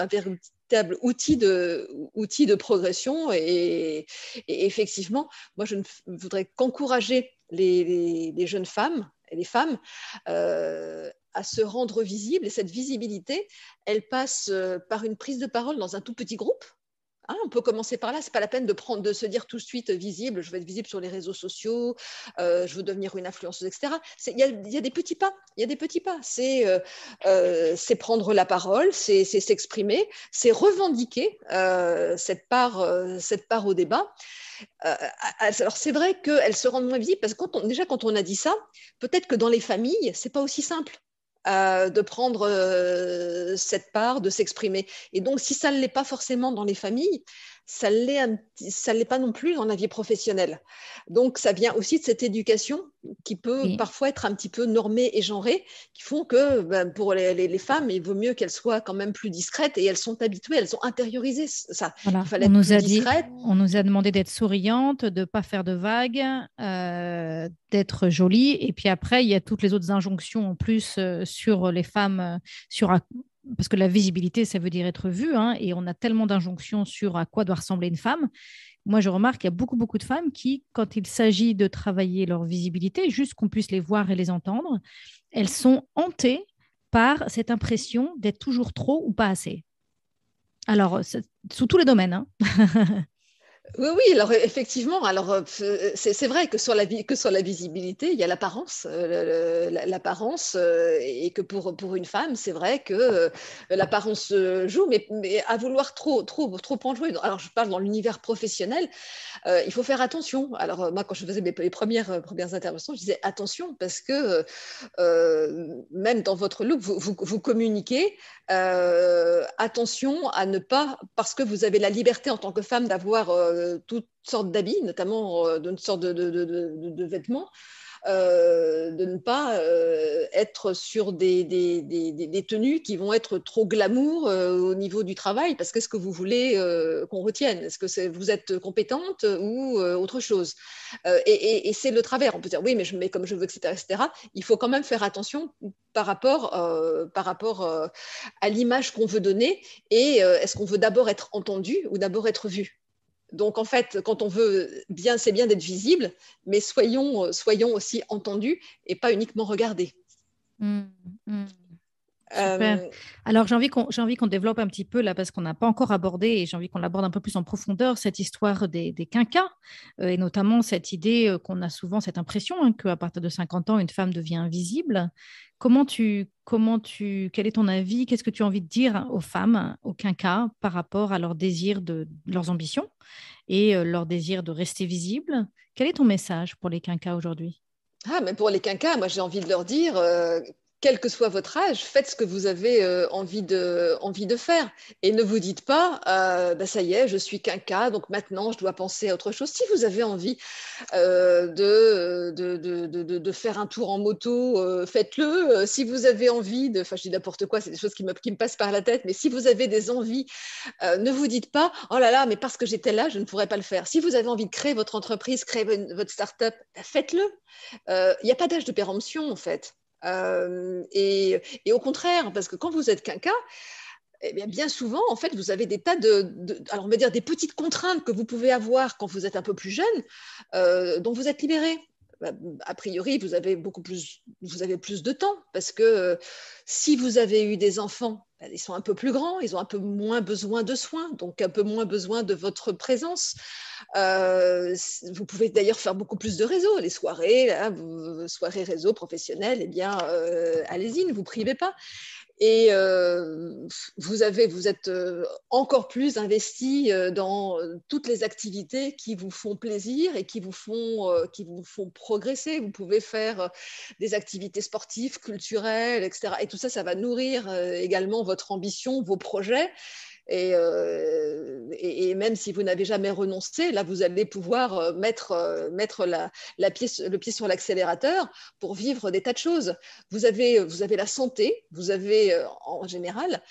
outil de progression. Et effectivement, moi, je ne voudrais qu'encourager les jeunes femmes et les femmes à se rendre visibles. Et cette visibilité, elle passe par une prise de parole dans un tout petit groupe. On peut commencer par là. C'est pas la peine de se dire tout de suite visible. Je veux être visible sur les réseaux sociaux. Je veux devenir une influenceuse, etc. Il y a des petits pas. Il y a des petits pas. C'est prendre la parole, c'est s'exprimer, c'est revendiquer cette part au débat. Alors c'est vrai qu'elles se rendent moins visibles parce que déjà quand on a dit ça, peut-être que dans les familles, c'est pas aussi simple de prendre cette part, de s'exprimer. Et donc, si ça ne l'est pas forcément dans les familles, ça ne l'est pas non plus dans la vie professionnelle. Donc, ça vient aussi de cette éducation qui peut parfois être un petit peu normée et genrée, qui font que pour les femmes, il vaut mieux qu'elles soient quand même plus discrètes, et elles sont habituées, elles ont intériorisé ça. Voilà. Il fallait être plus discrète. On nous a demandé d'être souriante, de ne pas faire de vagues, d'être jolie. Et puis après, il y a toutes les autres injonctions en plus sur les femmes, parce que la visibilité, ça veut dire être vue, hein, et on a tellement d'injonctions sur à quoi doit ressembler une femme. Moi, je remarque qu'il y a beaucoup, beaucoup de femmes qui, quand il s'agit de travailler leur visibilité, juste qu'on puisse les voir et les entendre, elles sont hantées par cette impression d'être toujours trop ou pas assez. Alors, sous tous les domaines, hein. Oui, alors effectivement, alors c'est vrai que sur la visibilité, il y a l'apparence, l'apparence, et que pour une femme, c'est vrai que l'apparence joue, mais à vouloir trop en jouer. Alors je parle dans l'univers professionnel, il faut faire attention. Alors moi, quand je faisais les premières interventions, je disais attention parce que même dans votre look, vous communiquez. Attention à ne pas, parce que vous avez la liberté en tant que femme d'avoir toutes sortes d'habits, notamment d'une sorte de vêtements, de ne pas être sur des tenues qui vont être trop glamour au niveau du travail, parce qu'est-ce que vous voulez qu'on retienne? Est-ce que vous êtes compétente ou autre chose? Et c'est le travers. On peut dire oui, mais je me mets comme je veux, etc., etc. Il faut quand même faire attention par rapport à l'image qu'on veut donner, et est-ce qu'on veut d'abord être entendu ou d'abord être vu? Donc, en fait, quand on veut bien, c'est bien d'être visible, mais soyons aussi entendus et pas uniquement regardés. Mm, mm. Super. Euh, Alors, j'ai envie qu'on développe un petit peu là, parce qu'on n'a pas encore abordé, et j'ai envie qu'on l'aborde un peu plus en profondeur, cette histoire des quinquas, et notamment cette idée qu'on a souvent, cette impression qu'à partir de 50 ans, une femme devient invisible. Quel est ton avis? Qu'est-ce que tu as envie de dire aux femmes, aux quinquas, par rapport à leur désir leurs ambitions et leur désir de rester visibles? Quel est ton message pour les quinquas aujourd'hui? mais pour les quinquas, moi j'ai envie de leur dire, quel que soit votre âge, faites ce que vous avez envie de faire. Et ne vous dites pas, ça y est, je suis quinquas, donc maintenant je dois penser à autre chose. Si vous avez envie de faire un tour en moto, faites-le. Si vous avez envie enfin je dis n'importe quoi, c'est des choses qui me passent par la tête, mais si vous avez des envies, ne vous dites pas, oh là là, mais parce que j'étais là, je ne pourrais pas le faire. Si vous avez envie de créer votre entreprise, créer votre start-up, faites-le. Il n'y a pas d'âge de péremption, en fait. Et au contraire, parce que quand vous êtes quinquas, eh bien souvent, en fait, vous avez des tas alors on va dire des petites contraintes que vous pouvez avoir quand vous êtes un peu plus jeune, dont vous êtes libéré. A priori, vous avez plus de temps parce que si vous avez eu des enfants, ils sont un peu plus grands, ils ont un peu moins besoin de soins, donc un peu moins besoin de votre présence. Vous pouvez d'ailleurs faire beaucoup plus de réseaux, les soirées, là, soirées réseaux professionnelles, eh bien, allez-y, ne vous privez pas. Et vous êtes encore plus investi dans toutes les activités qui vous font plaisir et qui vous font progresser. Vous pouvez faire des activités sportives, culturelles, etc. Et tout ça, ça va nourrir également votre ambition, vos projets. Et même si vous n'avez jamais renoncé, là, vous allez pouvoir mettre le pied sur l'accélérateur pour vivre des tas de choses. Vous avez la santé, vous avez en général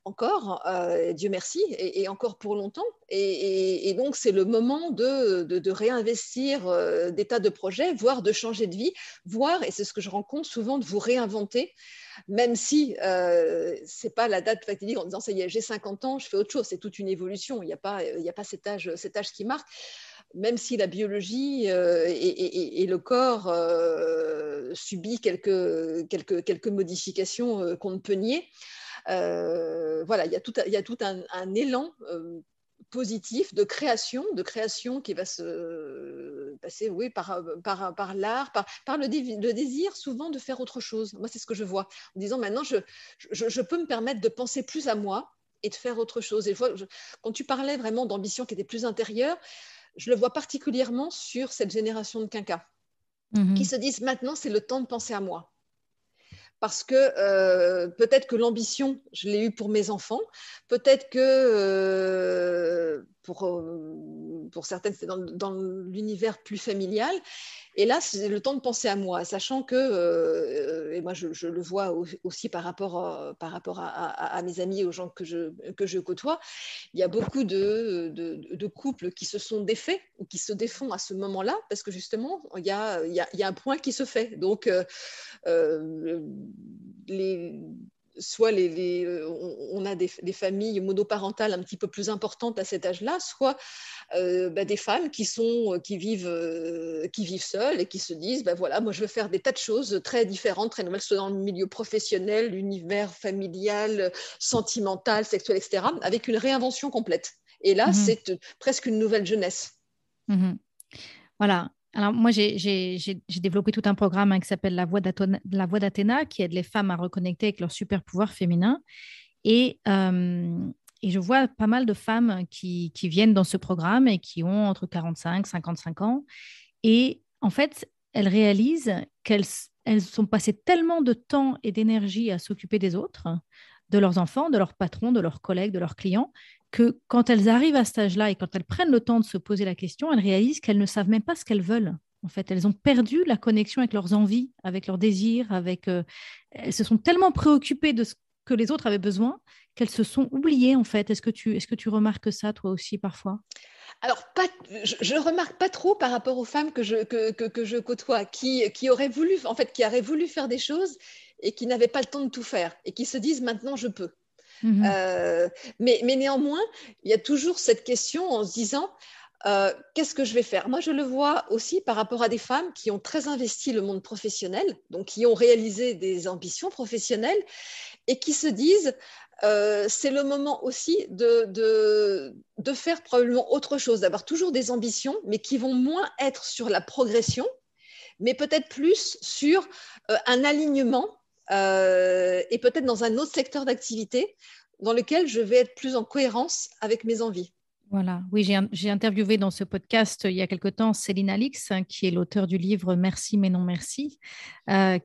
encore, Dieu merci, et encore pour longtemps. Et donc, c'est le moment de réinvestir des tas de projets, voire de changer de vie, voire, et c'est ce que je rencontre souvent, de vous réinventer, même si c'est pas la date fatidique en disant ça y est, j'ai 50 ans, je fais autre chose. C'est toute une évolution. Il n'y a pas cet âge qui marque. Même si la biologie et le corps subit quelques modifications qu'on ne peut nier. Voilà, il y a tout un élan positif de création qui va se passer, oui, par l'art, par le désir souvent de faire autre chose. Moi, c'est ce que je vois en disant maintenant, je peux me permettre de penser plus à moi et de faire autre chose. Et quand tu parlais vraiment d'ambition qui était plus intérieure, je le vois particulièrement sur cette génération de quinquas qui se disent maintenant, c'est le temps de penser à moi. Parce que peut-être que l'ambition, je l'ai eue pour mes enfants, peut-être que pour certaines, c'est dans l'univers plus familial. Et là, c'est le temps de penser à moi, sachant que, et moi je le vois aussi par rapport à mes amis, aux gens que je côtoie, il y a beaucoup de couples qui se sont défaits ou qui se défont à ce moment-là, parce que justement, il y a un point qui se fait. Donc, on a des familles monoparentales un petit peu plus importantes à cet âge-là, soit des femmes qui vivent seules et qui se disent voilà, moi je veux faire des tas de choses très différentes, très nouvelles, soit dans le milieu professionnel, l'univers familial, sentimental, sexuel, etc., avec une réinvention complète. Et là, c'est presque une nouvelle jeunesse. Voilà. Alors, moi, j'ai développé tout un programme qui s'appelle La Voix d'Athéna, qui aide les femmes à reconnecter avec leur super pouvoir féminin. Et je vois pas mal de femmes qui viennent dans ce programme et qui ont entre 45 et 55 ans. Et en fait, elles réalisent qu'elles ont passé tellement de temps et d'énergie à s'occuper des autres, de leurs enfants, de leurs patrons, de leurs collègues, de leurs clients, que quand elles arrivent à cet âge-là et quand elles prennent le temps de se poser la question, elles réalisent qu'elles ne savent même pas ce qu'elles veulent. En fait, elles ont perdu la connexion avec leurs envies, avec leurs désirs, elles se sont tellement préoccupées de ce que les autres avaient besoin qu'elles se sont oubliées, en fait. Est-ce que tu remarques ça, toi aussi, parfois? Alors, je ne remarque pas trop par rapport aux femmes que je côtoie, qui auraient voulu faire des choses et qui n'avaient pas le temps de tout faire et qui se disent maintenant je peux. Mais néanmoins, il y a toujours cette question en se disant qu'est-ce que je vais faire? Moi, je le vois aussi par rapport à des femmes qui ont très investi le monde professionnel, donc qui ont réalisé des ambitions professionnelles et qui se disent c'est le moment aussi de faire probablement autre chose, d'avoir toujours des ambitions, mais qui vont moins être sur la progression, mais peut-être plus sur un alignement et peut-être dans un autre secteur d'activité dans lequel je vais être plus en cohérence avec mes envies. Voilà, oui, j'ai interviewé dans ce podcast il y a quelque temps Céline Alix, qui est l'auteur du livre Merci mais non merci,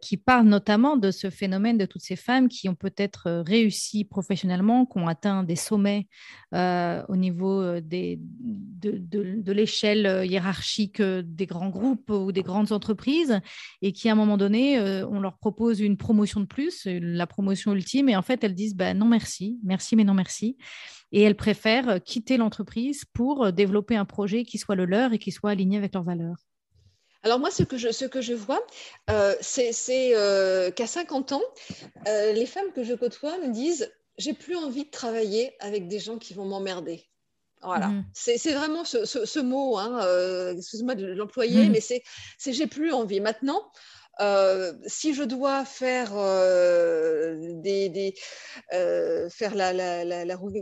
qui parle notamment de ce phénomène de toutes ces femmes qui ont peut-être réussi professionnellement, qui ont atteint des sommets au niveau de l'échelle hiérarchique des grands groupes ou des grandes entreprises et qui, à un moment donné, on leur propose une promotion de plus, la promotion ultime, et en fait, elles disent bah, non merci, merci mais non merci. Et elles préfèrent quitter l'entreprise pour développer un projet qui soit le leur et qui soit aligné avec leurs valeurs. Alors moi, ce que je vois, c'est qu'à 50 ans, les femmes que je côtoie me disent « j'ai plus envie de travailler avec des gens qui vont m'emmerder ». Voilà, c'est vraiment ce mot, hein, excuse-moi de l'employer, mais c'est j'ai plus envie. Maintenant, si je dois faire, faire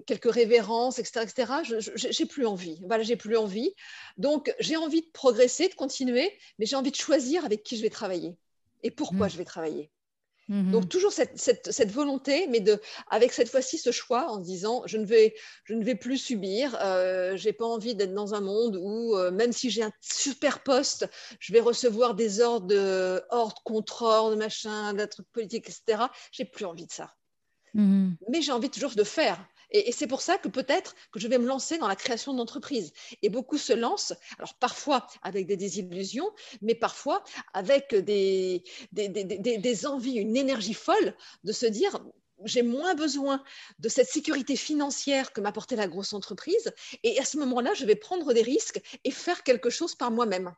quelques révérences, etc., j'ai plus envie. Voilà, j'ai plus envie. Donc, j'ai envie de progresser, de continuer, mais j'ai envie de choisir avec qui je vais travailler et pourquoi je vais travailler. Donc, toujours cette volonté, mais avec cette fois-ci ce choix en se disant je ne vais plus subir, je n'ai pas envie d'être dans un monde où, même si j'ai un super poste, je vais recevoir des ordres contre ordres, machin, des trucs politiques, etc. Je n'ai plus envie de ça. Mais j'ai envie toujours de faire. Et c'est pour ça que peut-être que je vais me lancer dans la création d'entreprises. Et beaucoup se lancent, alors parfois avec des désillusions, mais parfois avec des envies, une énergie folle de se dire j'ai moins besoin de cette sécurité financière que m'apportait la grosse entreprise. Et à ce moment-là, je vais prendre des risques et faire quelque chose par moi-même.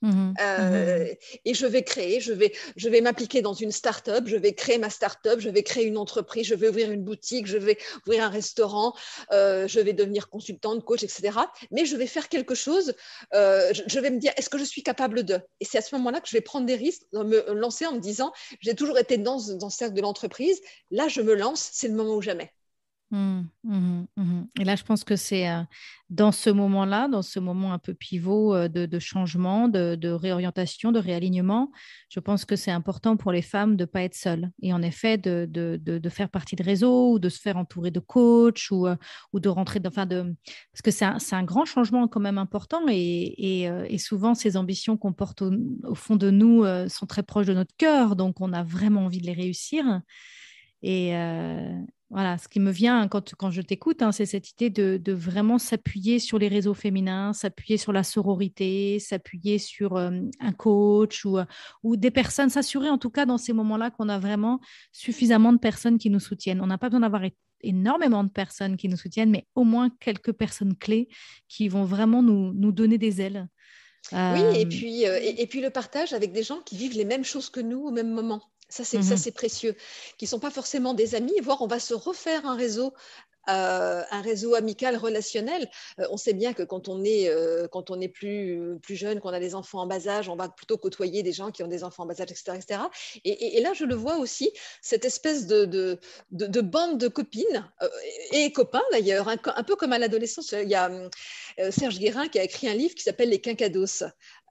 Et je vais créer, je vais m'appliquer dans une start-up, je vais créer ma start-up, je vais créer une entreprise, je vais ouvrir une boutique, je vais ouvrir un restaurant, je vais devenir consultante, coach, etc. Mais je vais faire quelque chose, je vais me dire, est-ce que je suis capable de? Et c'est à ce moment-là que je vais prendre des risques, me lancer en me disant, j'ai toujours été dans le cercle de l'entreprise, là je me lance, c'est le moment ou jamais. Et là, je pense que c'est dans ce moment-là, dans ce moment un peu pivot de changement, de réorientation, de réalignement, je pense que c'est important pour les femmes de ne pas être seules. Et en effet, de faire partie de réseaux ou de se faire entourer de coachs ou de rentrer dans... Parce que c'est un grand changement quand même important et souvent, ces ambitions qu'on porte au fond de nous sont très proches de notre cœur. Donc, on a vraiment envie de les réussir. Et voilà, ce qui me vient quand je t'écoute, hein, c'est cette idée de vraiment s'appuyer sur les réseaux féminins, s'appuyer sur la sororité, s'appuyer sur un coach ou des personnes, s'assurer en tout cas dans ces moments-là qu'on a vraiment suffisamment de personnes qui nous soutiennent. On n'a pas besoin d'avoir énormément de personnes qui nous soutiennent, mais au moins quelques personnes clés qui vont vraiment nous donner des ailes. Oui, et puis le partage avec des gens qui vivent les mêmes choses que nous au même moment. Ça, c'est précieux, qui ne sont pas forcément des amis, voire on va se refaire un réseau amical, relationnel. On sait bien que quand on est plus jeune, qu'on a des enfants en bas âge, on va plutôt côtoyer des gens qui ont des enfants en bas âge, etc. etc. Et là, je le vois aussi, cette espèce de bande de copines et copains d'ailleurs, un peu comme à l'adolescence. Il y a Serge Guérin qui a écrit un livre qui s'appelle Les Quinquados.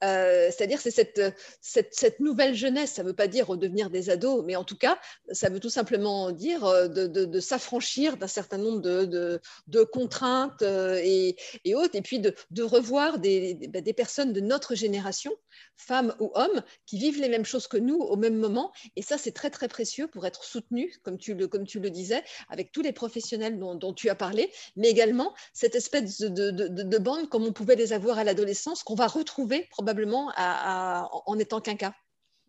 C'est-à-dire c'est cette nouvelle jeunesse, ça ne veut pas dire redevenir des ados, mais en tout cas, ça veut tout simplement dire de s'affranchir d'un certain nombre de contraintes et autres, et puis de revoir des personnes de notre génération, femmes ou hommes, qui vivent les mêmes choses que nous au même moment, et ça c'est très très précieux pour être soutenu, comme tu le disais, avec tous les professionnels dont tu as parlé, mais également cette espèce de bande comme on pouvait les avoir à l'adolescence, qu'on va retrouver probablement en étant quinquas.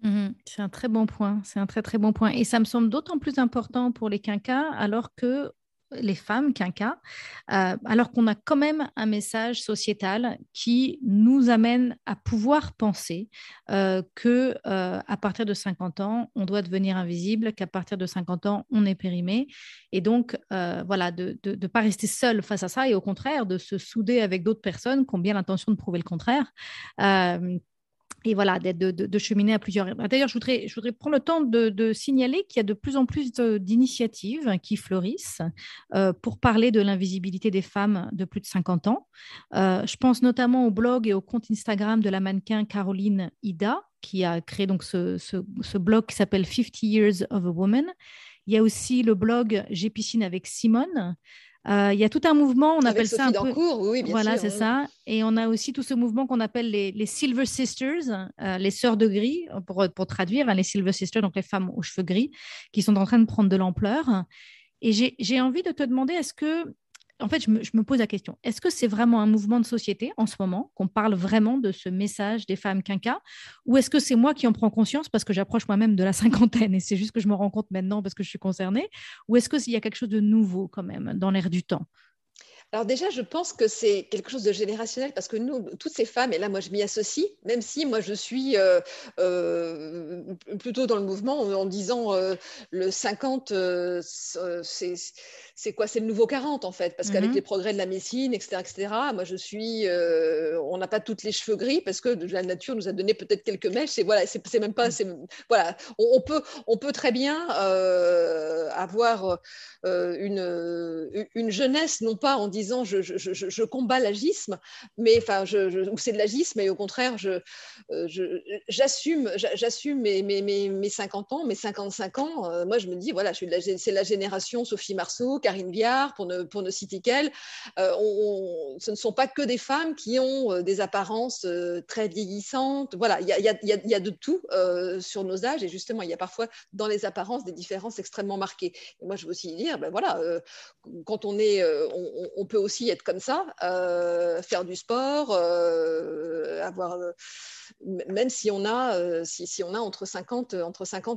C'est un très bon point. C'est un très, très bon point. Et ça me semble d'autant plus important pour les quinquas, alors que les femmes quinquas, alors qu'on a quand même un message sociétal qui nous amène à pouvoir penser que à partir de 50 ans, on doit devenir invisible, qu'à partir de 50 ans, on est périmé. Et donc, voilà, de ne pas rester seul face à ça et au contraire, de se souder avec d'autres personnes qui ont bien l'intention de prouver le contraire. Et voilà, de cheminer à plusieurs. D'ailleurs, je voudrais prendre le temps de signaler qu'il y a de plus en plus d'initiatives qui fleurissent pour parler de l'invisibilité des femmes de plus de 50 ans. Je pense notamment au blog et au compte Instagram de la mannequin Caroline Ida, qui a créé donc ce blog qui s'appelle 50 Years of a Woman. Il y a aussi le blog J'ai piscine avec Simone. Il y a tout un mouvement, on Avec appelle ça Sophie un peu. Dancourt, oui, bien Voilà, sûr. c'est ça. Et on a aussi tout ce mouvement qu'on appelle les Silver Sisters, les sœurs de gris, pour traduire, hein, les Silver Sisters, donc les femmes aux cheveux gris, qui sont en train de prendre de l'ampleur. Et j'ai envie de te demander, en fait, je me pose la question, est-ce que c'est vraiment un mouvement de société en ce moment, qu'on parle vraiment de ce message des femmes quinquas, ou est-ce que c'est moi qui en prends conscience parce que j'approche moi-même de la cinquantaine et c'est juste que je me rends compte maintenant parce que je suis concernée, ou est-ce qu'il y a quelque chose de nouveau quand même dans l'air du temps? Alors déjà, je pense que c'est quelque chose de générationnel parce que nous, toutes ces femmes, et là moi je m'y associe, même si moi je suis plutôt dans le mouvement en disant le 50, c'est quoi? C'est le nouveau 40 en fait, parce qu'avec les progrès de la médecine, etc., etc., moi je suis, on n'a pas toutes les cheveux gris parce que la nature nous a donné peut-être quelques mèches, et voilà, c'est même pas, voilà, on peut très bien avoir une jeunesse, non pas en disant je combats l'agisme, mais enfin, ou c'est de l'agisme, et au contraire, j'assume mes 50 ans, mes 55 ans. Moi, je me dis, voilà, c'est la génération Sophie Marceau, Karine Viard, pour ne citer qu'elle. Ce ne sont pas que des femmes qui ont des apparences très vieillissantes. Voilà, il y a de tout sur nos âges, et justement, il y a parfois dans les apparences des différences extrêmement marquées. Et moi, je veux aussi dire, ben voilà, quand on peut aussi être comme ça, faire du sport, avoir, même si on a, si on a entre 50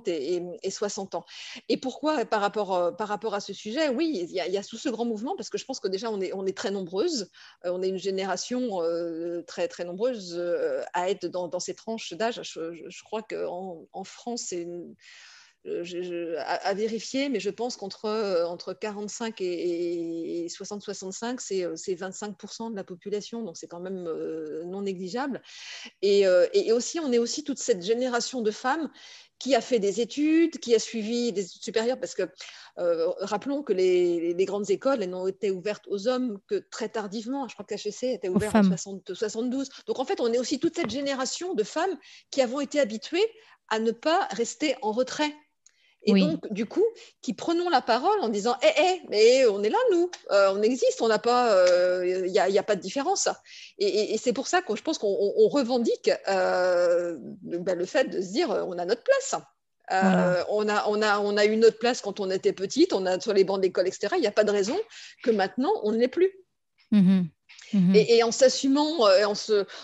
et 60 ans. Et pourquoi par rapport à ce sujet? Oui, il y a tout ce grand mouvement, parce que je pense que déjà on est très nombreuses, on est une génération très, très nombreuse à être dans ces tranches d'âge. Je crois qu'en France, c'est à vérifier, mais je pense entre 45 et 60-65, c'est 25% de la population, donc c'est quand même non négligeable. Et aussi, on est aussi toute cette génération de femmes qui a fait des études, qui a suivi des études supérieures, parce que rappelons que les grandes écoles, elles n'ont été ouvertes aux hommes que très tardivement. Je crois que l'HEC était Aux ouvert en femmes. 72. Donc en fait, on est aussi toute cette génération de femmes qui avons été habituées à ne pas rester en retrait. Et Oui. donc, du coup, qui prenons la parole en disant mais on est là, nous, on existe, on n'a pas, il n'y a pas de différence. Et c'est pour ça que je pense qu'on revendique le fait de se dire on a notre place. Voilà. On a eu notre place quand on était petite, on a sur les bancs d'école, etc. Il n'y a pas de raison que maintenant on ne l'ait plus. Et en s'assumant,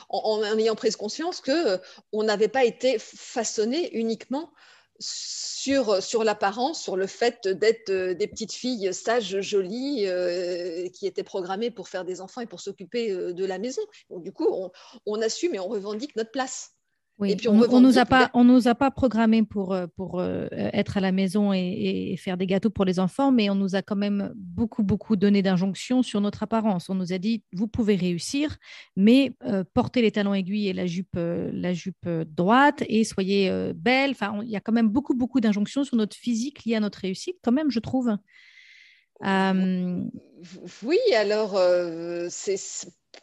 en ayant pris conscience qu'on n'avait pas été façonné uniquement sur l'apparence, sur le fait d'être des petites filles sages, jolies, qui étaient programmées pour faire des enfants et pour s'occuper de la maison. Donc, du coup, on assume et on revendique notre place. Et Oui, puis on nous a pas programmé pour être à la maison et faire des gâteaux pour les enfants, mais on nous a quand même beaucoup, beaucoup donné d'injonctions sur notre apparence. On nous a dit, vous pouvez réussir, mais portez les talons aiguilles et la jupe droite et soyez belle. Enfin, il y a quand même beaucoup, beaucoup d'injonctions sur notre physique liées à notre réussite, quand même, je trouve. Oui, alors c'est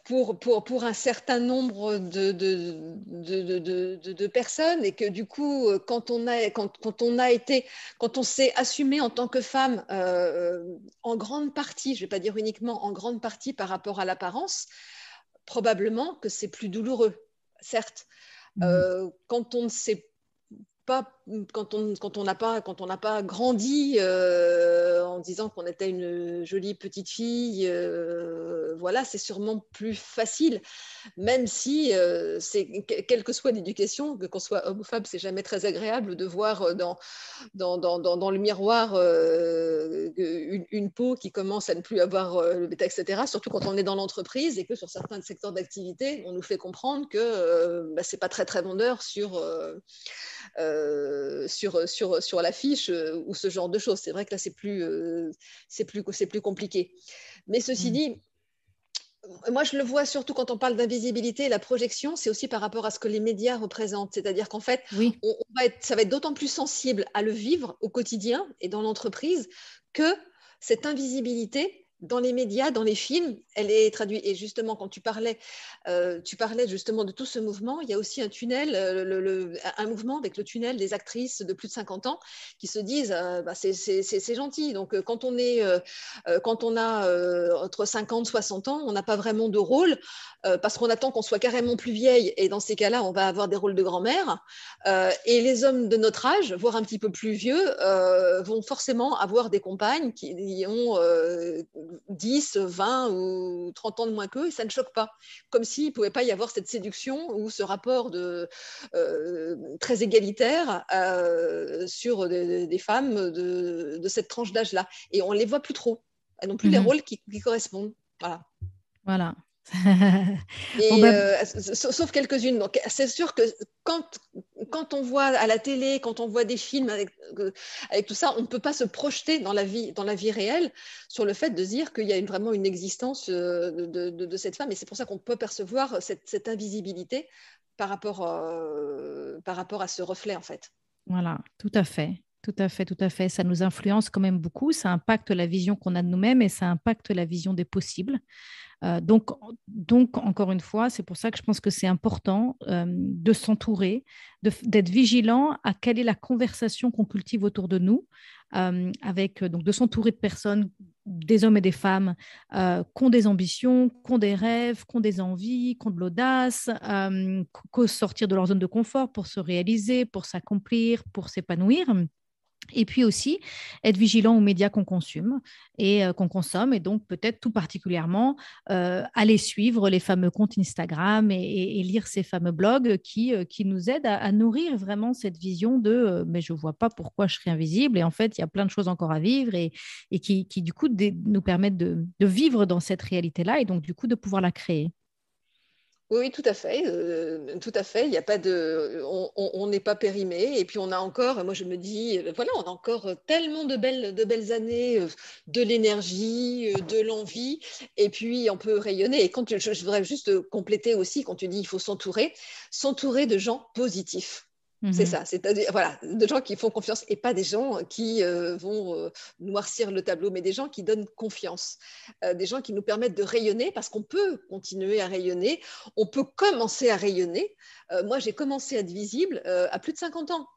pour un certain nombre de personnes, et que du coup, quand on s'est assumé en tant que femme, en grande partie, je ne vais pas dire uniquement, en grande partie par rapport à l'apparence, probablement que c'est plus douloureux, certes. Quand on ne sait pas, quand on n'a pas grandi en disant qu'on était une jolie petite fille, voilà, c'est sûrement plus facile, même si, quelle que soit l'éducation, qu'on soit homme ou femme, c'est jamais très agréable de voir dans le miroir une peau qui commence à ne plus avoir le bêta, etc. Surtout quand on est dans l'entreprise et que sur certains secteurs d'activité, on nous fait comprendre que c'est pas très très vendeur sur l'affiche ou ce genre de choses. C'est vrai que là, c'est plus compliqué. Mais ceci dit, moi, je le vois surtout quand on parle d'invisibilité, la projection, c'est aussi par rapport à ce que les médias représentent. C'est-à-dire qu'en fait, Oui. ça va être d'autant plus sensible à le vivre au quotidien et dans l'entreprise que cette invisibilité dans les médias, dans les films, elle est traduite. Et justement, quand tu parlais justement de tout ce mouvement, il y a aussi un tunnel, un mouvement avec le tunnel des actrices de plus de 50 ans qui se disent c'est gentil. Donc, quand on a entre 50 et 60 ans, on n'a pas vraiment de rôle parce qu'on attend qu'on soit carrément plus vieille. Et dans ces cas-là, on va avoir des rôles de grand-mère. Et les hommes de notre âge, voire un petit peu plus vieux, vont forcément avoir des compagnes qui ont 10, 20 ou 30 ans de moins qu'eux, et ça ne choque pas. Comme s'il ne pouvait pas y avoir cette séduction ou ce rapport très égalitaire sur des femmes de cette tranche d'âge-là. Et on ne les voit plus trop. Elles n'ont plus les rôles qui correspondent. Voilà. Et sauf quelques-unes. Donc, c'est sûr que quand on voit à la télé, quand on voit des films avec tout ça, on ne peut pas se projeter dans la vie réelle sur le fait de dire qu'il y a vraiment une existence de cette femme. Et c'est pour ça qu'on peut percevoir cette invisibilité par rapport à ce reflet, en fait. Voilà, tout à fait. Tout à fait, tout à fait. Ça nous influence quand même beaucoup. Ça impacte la vision qu'on a de nous-mêmes et ça impacte la vision des possibles. Donc, encore une fois, c'est pour ça que je pense que c'est important de s'entourer, d'être vigilant à quelle est la conversation qu'on cultive autour de nous, donc de s'entourer de personnes, des hommes et des femmes, qui ont des ambitions, qui ont des rêves, qui ont des envies, qui ont de l'audace, qui osent sortir de leur zone de confort pour se réaliser, pour s'accomplir, pour s'épanouir. Et puis aussi, être vigilant aux médias qu'on consomme et donc peut-être tout particulièrement aller suivre les fameux comptes Instagram et lire ces fameux blogs qui nous aident à nourrir vraiment cette vision de mais je ne vois pas pourquoi je serais invisible et en fait, il y a plein de choses encore à vivre et qui du coup nous permettent de vivre dans cette réalité-là et donc du coup de pouvoir la créer. Oui, tout à fait, tout à fait. Il y a pas on n'est pas périmé. Et puis on a encore, moi je me dis, voilà, on a encore tellement de belles années, de l'énergie, de l'envie. Et puis on peut rayonner. Et je voudrais juste compléter aussi, quand tu dis il faut s'entourer de gens positifs. C'est ça, c'est-à-dire voilà, de gens qui font confiance et pas des gens qui vont noircir le tableau, mais des gens qui donnent confiance, des gens qui nous permettent de rayonner parce qu'on peut continuer à rayonner, on peut commencer à rayonner. Moi, j'ai commencé à être visible à plus de 50 ans.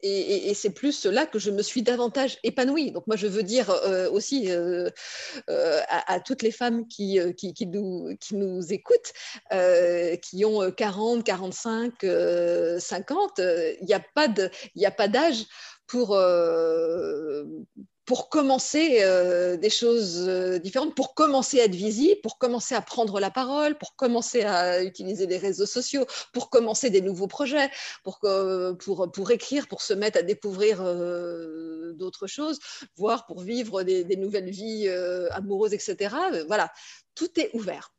Et c'est plus là que je me suis davantage épanouie. Donc moi, je veux dire aussi à toutes les femmes qui nous écoutent, qui ont 40, 45, 50, il n'y a pas d'âge pour commencer des choses différentes, pour commencer à être visible, pour commencer à prendre la parole, pour commencer à utiliser les réseaux sociaux, pour commencer des nouveaux projets, pour écrire, pour se mettre à découvrir d'autres choses, voire pour vivre des nouvelles vies amoureuses, etc. Voilà, tout est ouvert.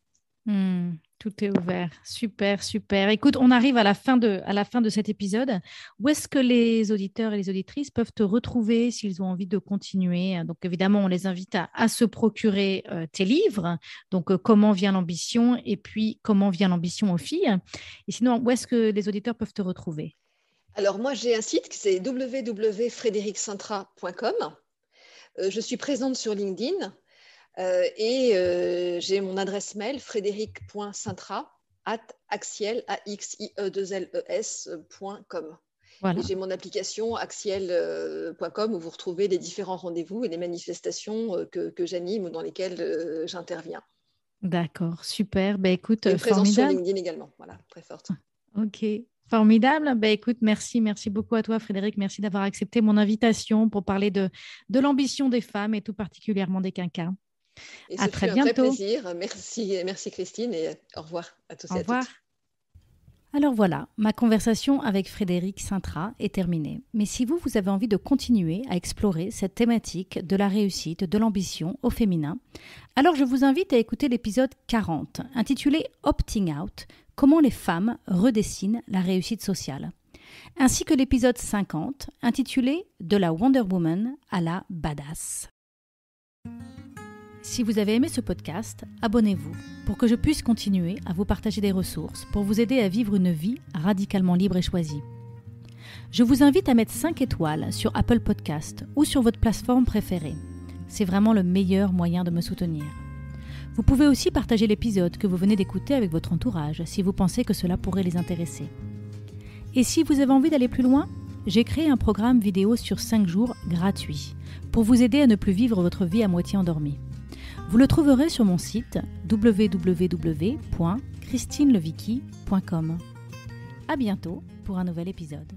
Tout est ouvert. Super, super. Écoute, on arrive à la fin de cet épisode. Où est-ce que les auditeurs et les auditrices peuvent te retrouver s'ils ont envie de continuer? Donc, évidemment, on les invite à se procurer tes livres. Donc, Comment vient l'ambition et puis Comment vient l'ambition aux filles. Et sinon, où est-ce que les auditeurs peuvent te retrouver? Alors, moi, j'ai un site qui c'est www.frédéricsintra.com. Je suis présente sur LinkedIn. Et j'ai mon adresse mail frédéric.cintra@axiel.com. Voilà. Et j'ai mon application axiel.com où vous retrouvez les différents rendez-vous et les manifestations que j'anime ou dans lesquelles j'interviens. D'accord, super. Ben, écoute, Et une présence sur formidable. LinkedIn également, voilà, très forte. Ok, Formidable. Ben, écoute, merci beaucoup à toi, Frédéric. Merci d'avoir accepté mon invitation pour parler de l'ambition des femmes et tout particulièrement des quinquas. Et À ce très fut un vrai bientôt. plaisir. Merci Christine et au revoir à tous Au et à revoir. toutes. Alors voilà, ma conversation avec Frédéric Sintra est terminée. Mais si vous avez envie de continuer à explorer cette thématique de la réussite, de l'ambition au féminin, alors je vous invite à écouter l'épisode 40, intitulé Opting Out, comment les femmes redessinent la réussite sociale, ainsi que l'épisode 50, intitulé De la Wonder Woman à la Badass. Si vous avez aimé ce podcast, abonnez-vous pour que je puisse continuer à vous partager des ressources pour vous aider à vivre une vie radicalement libre et choisie. Je vous invite à mettre 5 étoiles sur Apple Podcast ou sur votre plateforme préférée. C'est vraiment le meilleur moyen de me soutenir. Vous pouvez aussi partager l'épisode que vous venez d'écouter avec votre entourage si vous pensez que cela pourrait les intéresser. Et si vous avez envie d'aller plus loin, j'ai créé un programme vidéo sur 5 jours gratuit pour vous aider à ne plus vivre votre vie à moitié endormie. Vous le trouverez sur mon site www.christinelevicky.com. À bientôt pour un nouvel épisode.